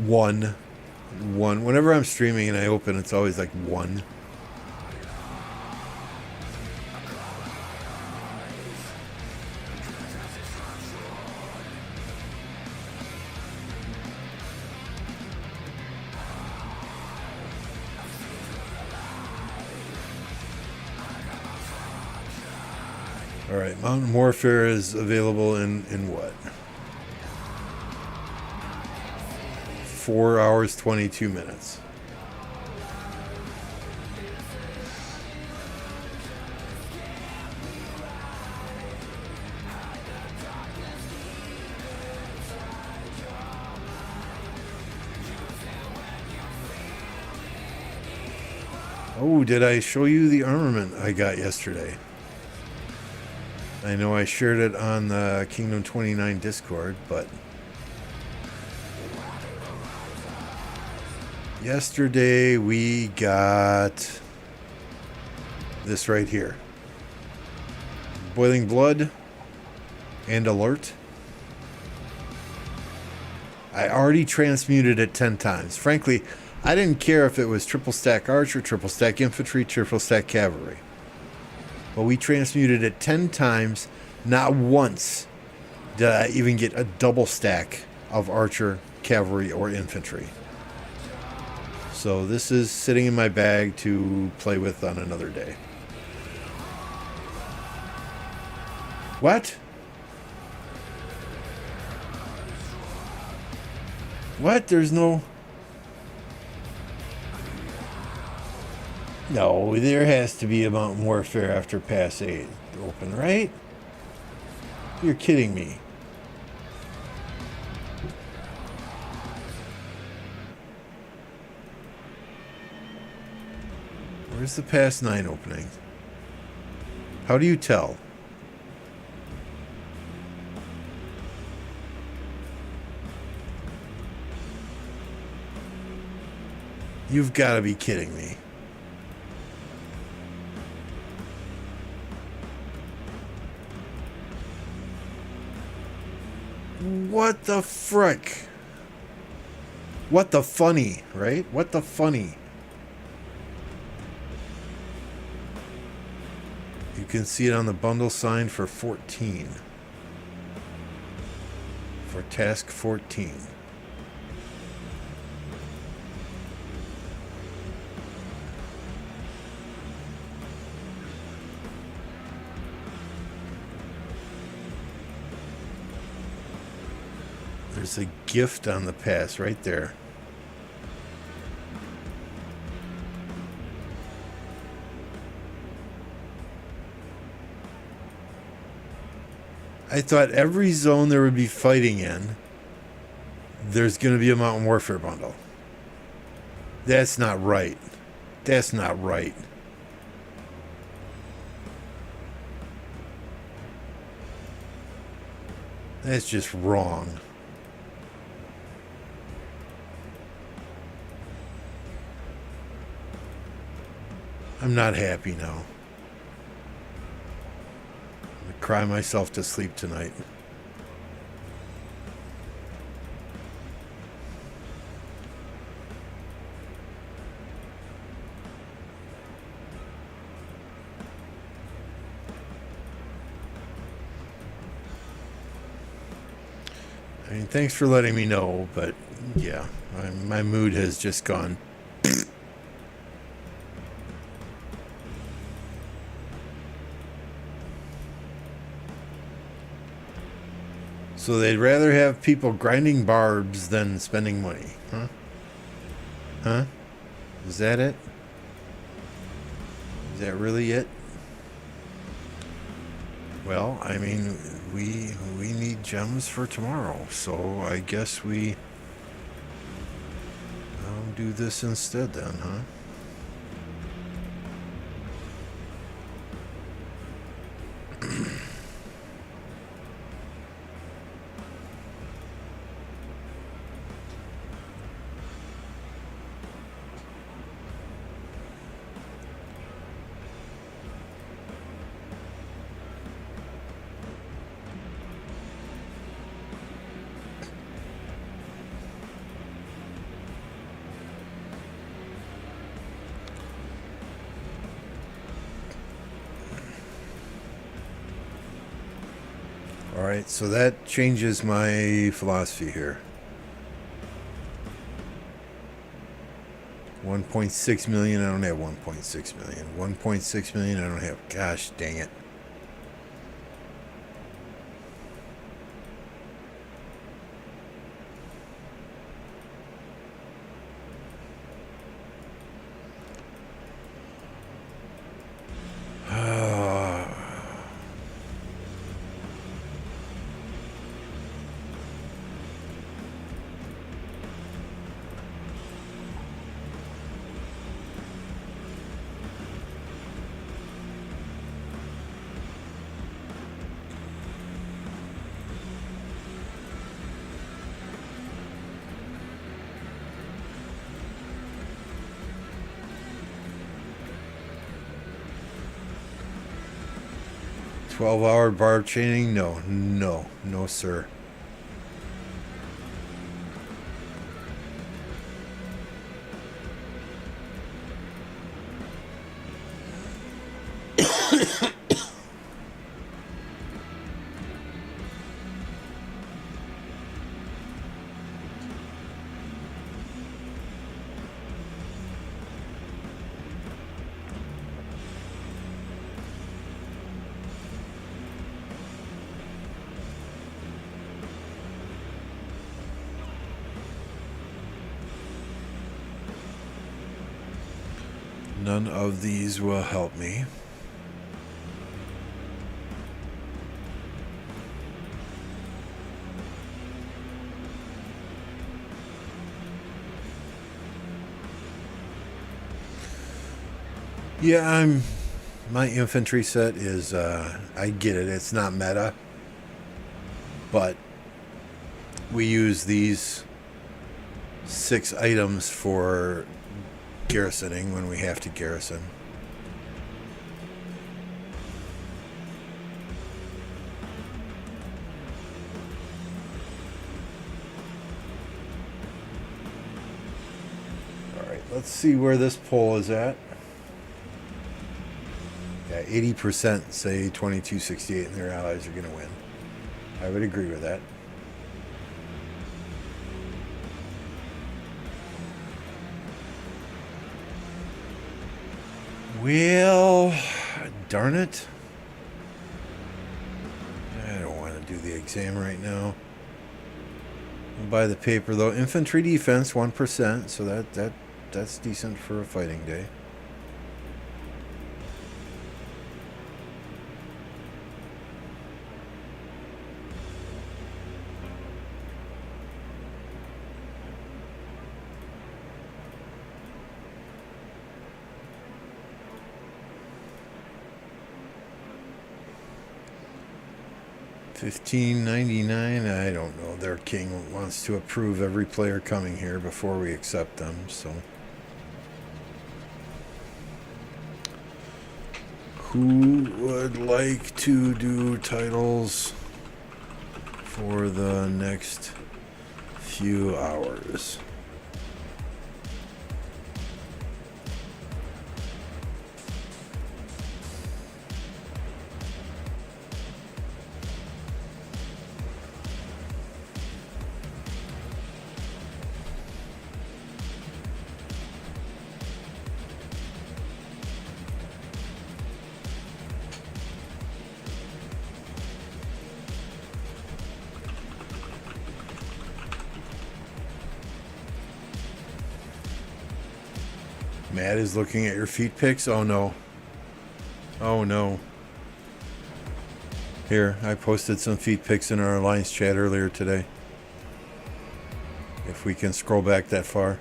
One. Whenever I'm streaming and I open, it's always like one. All right, Mountain Warfare is available in what? 4 hours, 22 minutes. Oh, did I show you the armament I got yesterday? I know I shared it on the Kingdom 29 Discord, but yesterday we got this right here. Boiling Blood and Alert. I already transmuted it 10 times. Frankly, I didn't care if it was triple stack archer, triple stack infantry, triple stack cavalry. But we transmuted it 10 times. Not once did I even get a double stack of archer, cavalry, or infantry. So this is sitting in my bag to play with on another day. What? What? There's no... No, there has to be a Mountain Warfare after Pass 8 open, right? You're kidding me. Where's the Pass 9 opening? How do you tell? You've got to be kidding me. What the frick? What the funny, right? What the funny? You can see it on the bundle sign for 14. For task 14. There's a gift on the pass right there. I thought every zone there would be fighting in, there's going to be a Mountain Warfare bundle. That's not right. That's not right. That's just wrong. I'm not happy now. I'm gonna cry myself to sleep tonight. I mean, thanks for letting me know, but yeah, my mood has just gone. So they'd rather have people grinding barbs than spending money, huh? Huh? Is that it? Is that really it? Well, I mean, we need gems for tomorrow, so I guess we do this instead then, huh? Alright, so that changes my philosophy here. 1.6 million, I don't have 1.6 million. 1.6 million, I don't have. Gosh dang it. $12-hour barb chaining? No, sir. None of these will help me. Yeah, my infantry set is, I get it, it's not meta, but we use these 6 items for garrisoning when we have to garrison. Alright, let's see where this poll is at. Yeah, 80% say 2268 and their allies are going to win. I would agree with that. Well, darn it. I don't want to do the exam right now. I'll buy the paper though. Infantry defense 1%, so that's decent for a fighting day. $15.99. I don't know. Their king wants to approve every player coming here before we accept them. So, who would like to do titles for the next few hours? Matt is looking at your feet pics. Oh no. Oh no. Here, I posted some feet pics in our Alliance chat earlier today. If we can scroll back that far.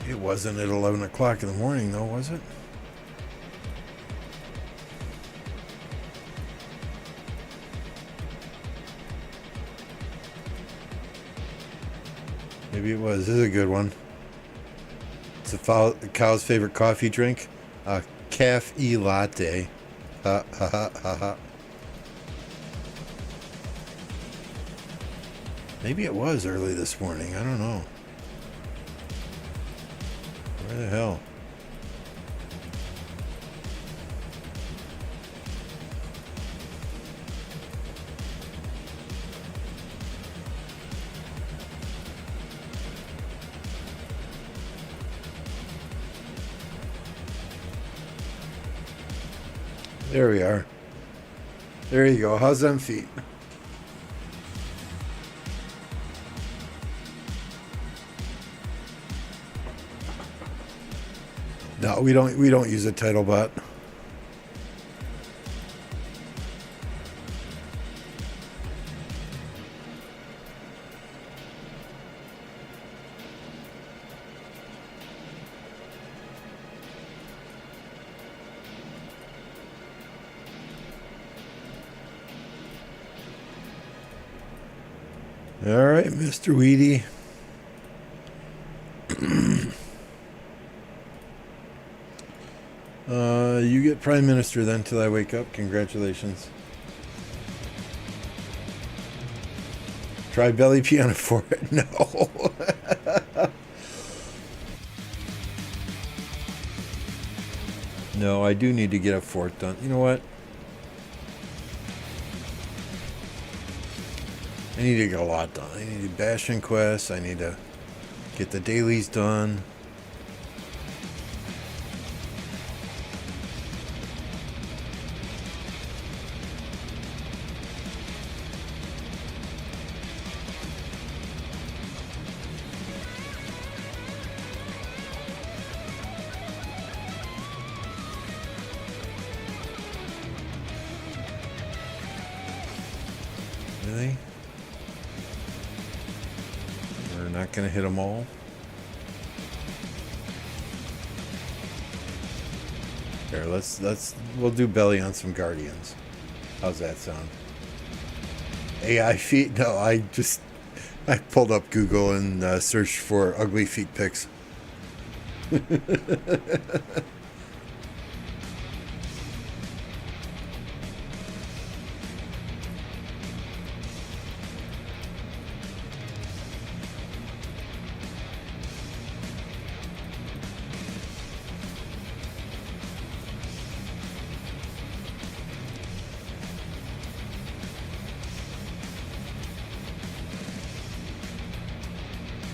It wasn't at 11 o'clock in the morning, though, was it? Maybe it was. This is a good one. It's a cow's favorite coffee drink. A cafe latte. Ha ha ha ha ha. Maybe it was early this morning. I don't know. Where the hell? There we are. There you go. How's them feet? No, we don't use a title bot. All right, Mr. Weedy. You get Prime Minister then till I wake up. Congratulations. Try belly piano for it. No. No, I do need to get a fort done. You know what? I need to get a lot done. I need to Bastion quests. I need to get the dailies done. Really? We're not going to hit them all. Here, we'll do belly on some Guardians. How's that sound? AI feet? No, I pulled up Google and searched for ugly feet pics.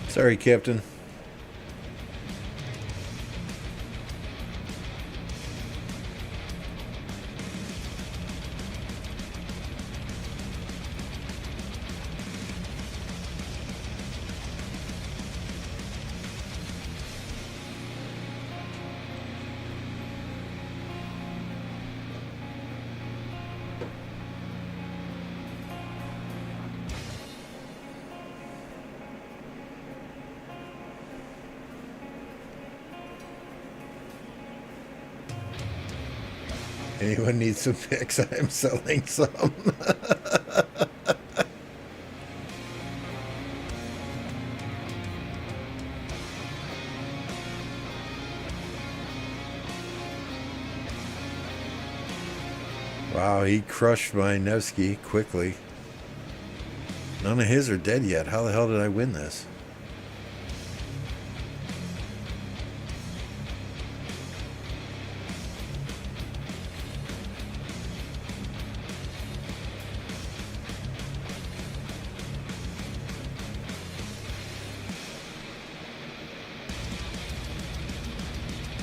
Sorry, Captain. Anyone needs some picks? I'm selling some. Wow, he crushed my Nevsky quickly. None of his are dead yet. How the hell did I win this?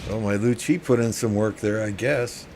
Oh, my Lucci put in some work there, I guess.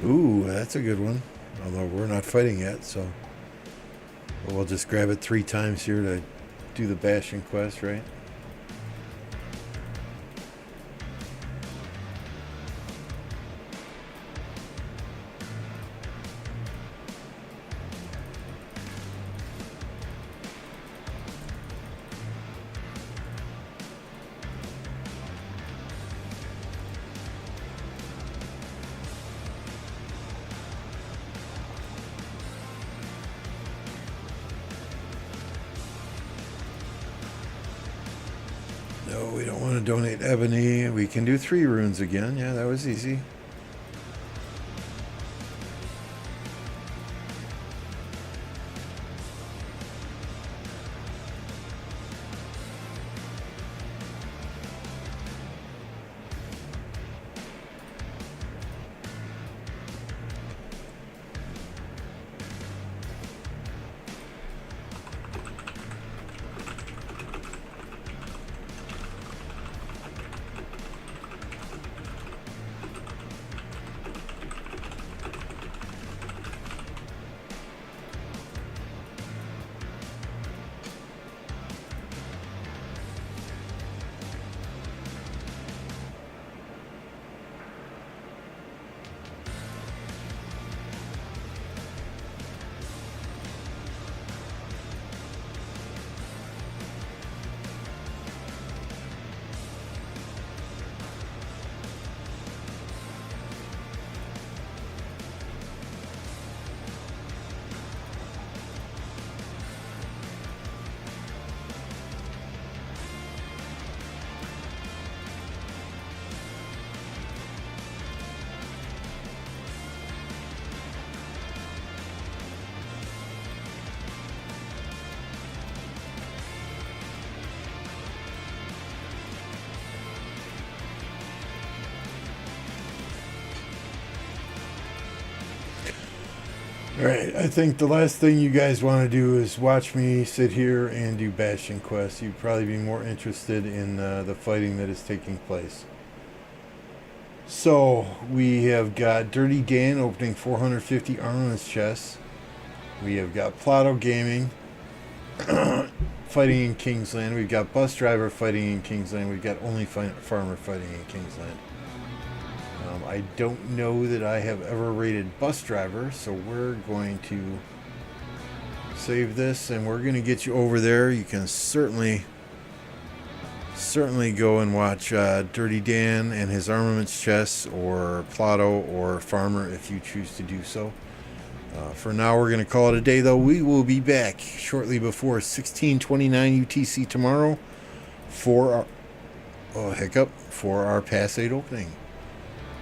Ooh, that's a good one. Although we're not fighting yet, so we'll just grab it 3 times here to do the Bastion quest, right? No, we don't want to donate ebony. We can do 3 runes again. Yeah, that was easy. Alright, I think the last thing you guys want to do is watch me sit here and do Bastion quests. You'd probably be more interested in the fighting that is taking place. So, we have got Dirty Dan opening 450 armaments chests. We have got Plato Gaming fighting in Kingsland. We've got Bus Driver fighting in Kingsland. We've got Only Farmer fighting in Kingsland. I don't know that I have ever rated Bus Driver, so we're going to save this and we're going to get you over there. You can certainly go and watch Dirty Dan and his armaments chests, or Plato or Farmer if you choose to do so. For now, we're going to call it a day, though. We will be back shortly before 16:29 UTC tomorrow for our Pass 8 opening.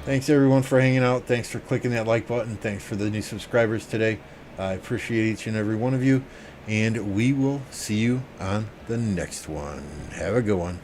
Thanks everyone for hanging out. Thanks for clicking that like button. Thanks for the new subscribers today. I appreciate each and every one of you. And we will see you on the next one. Have a good one.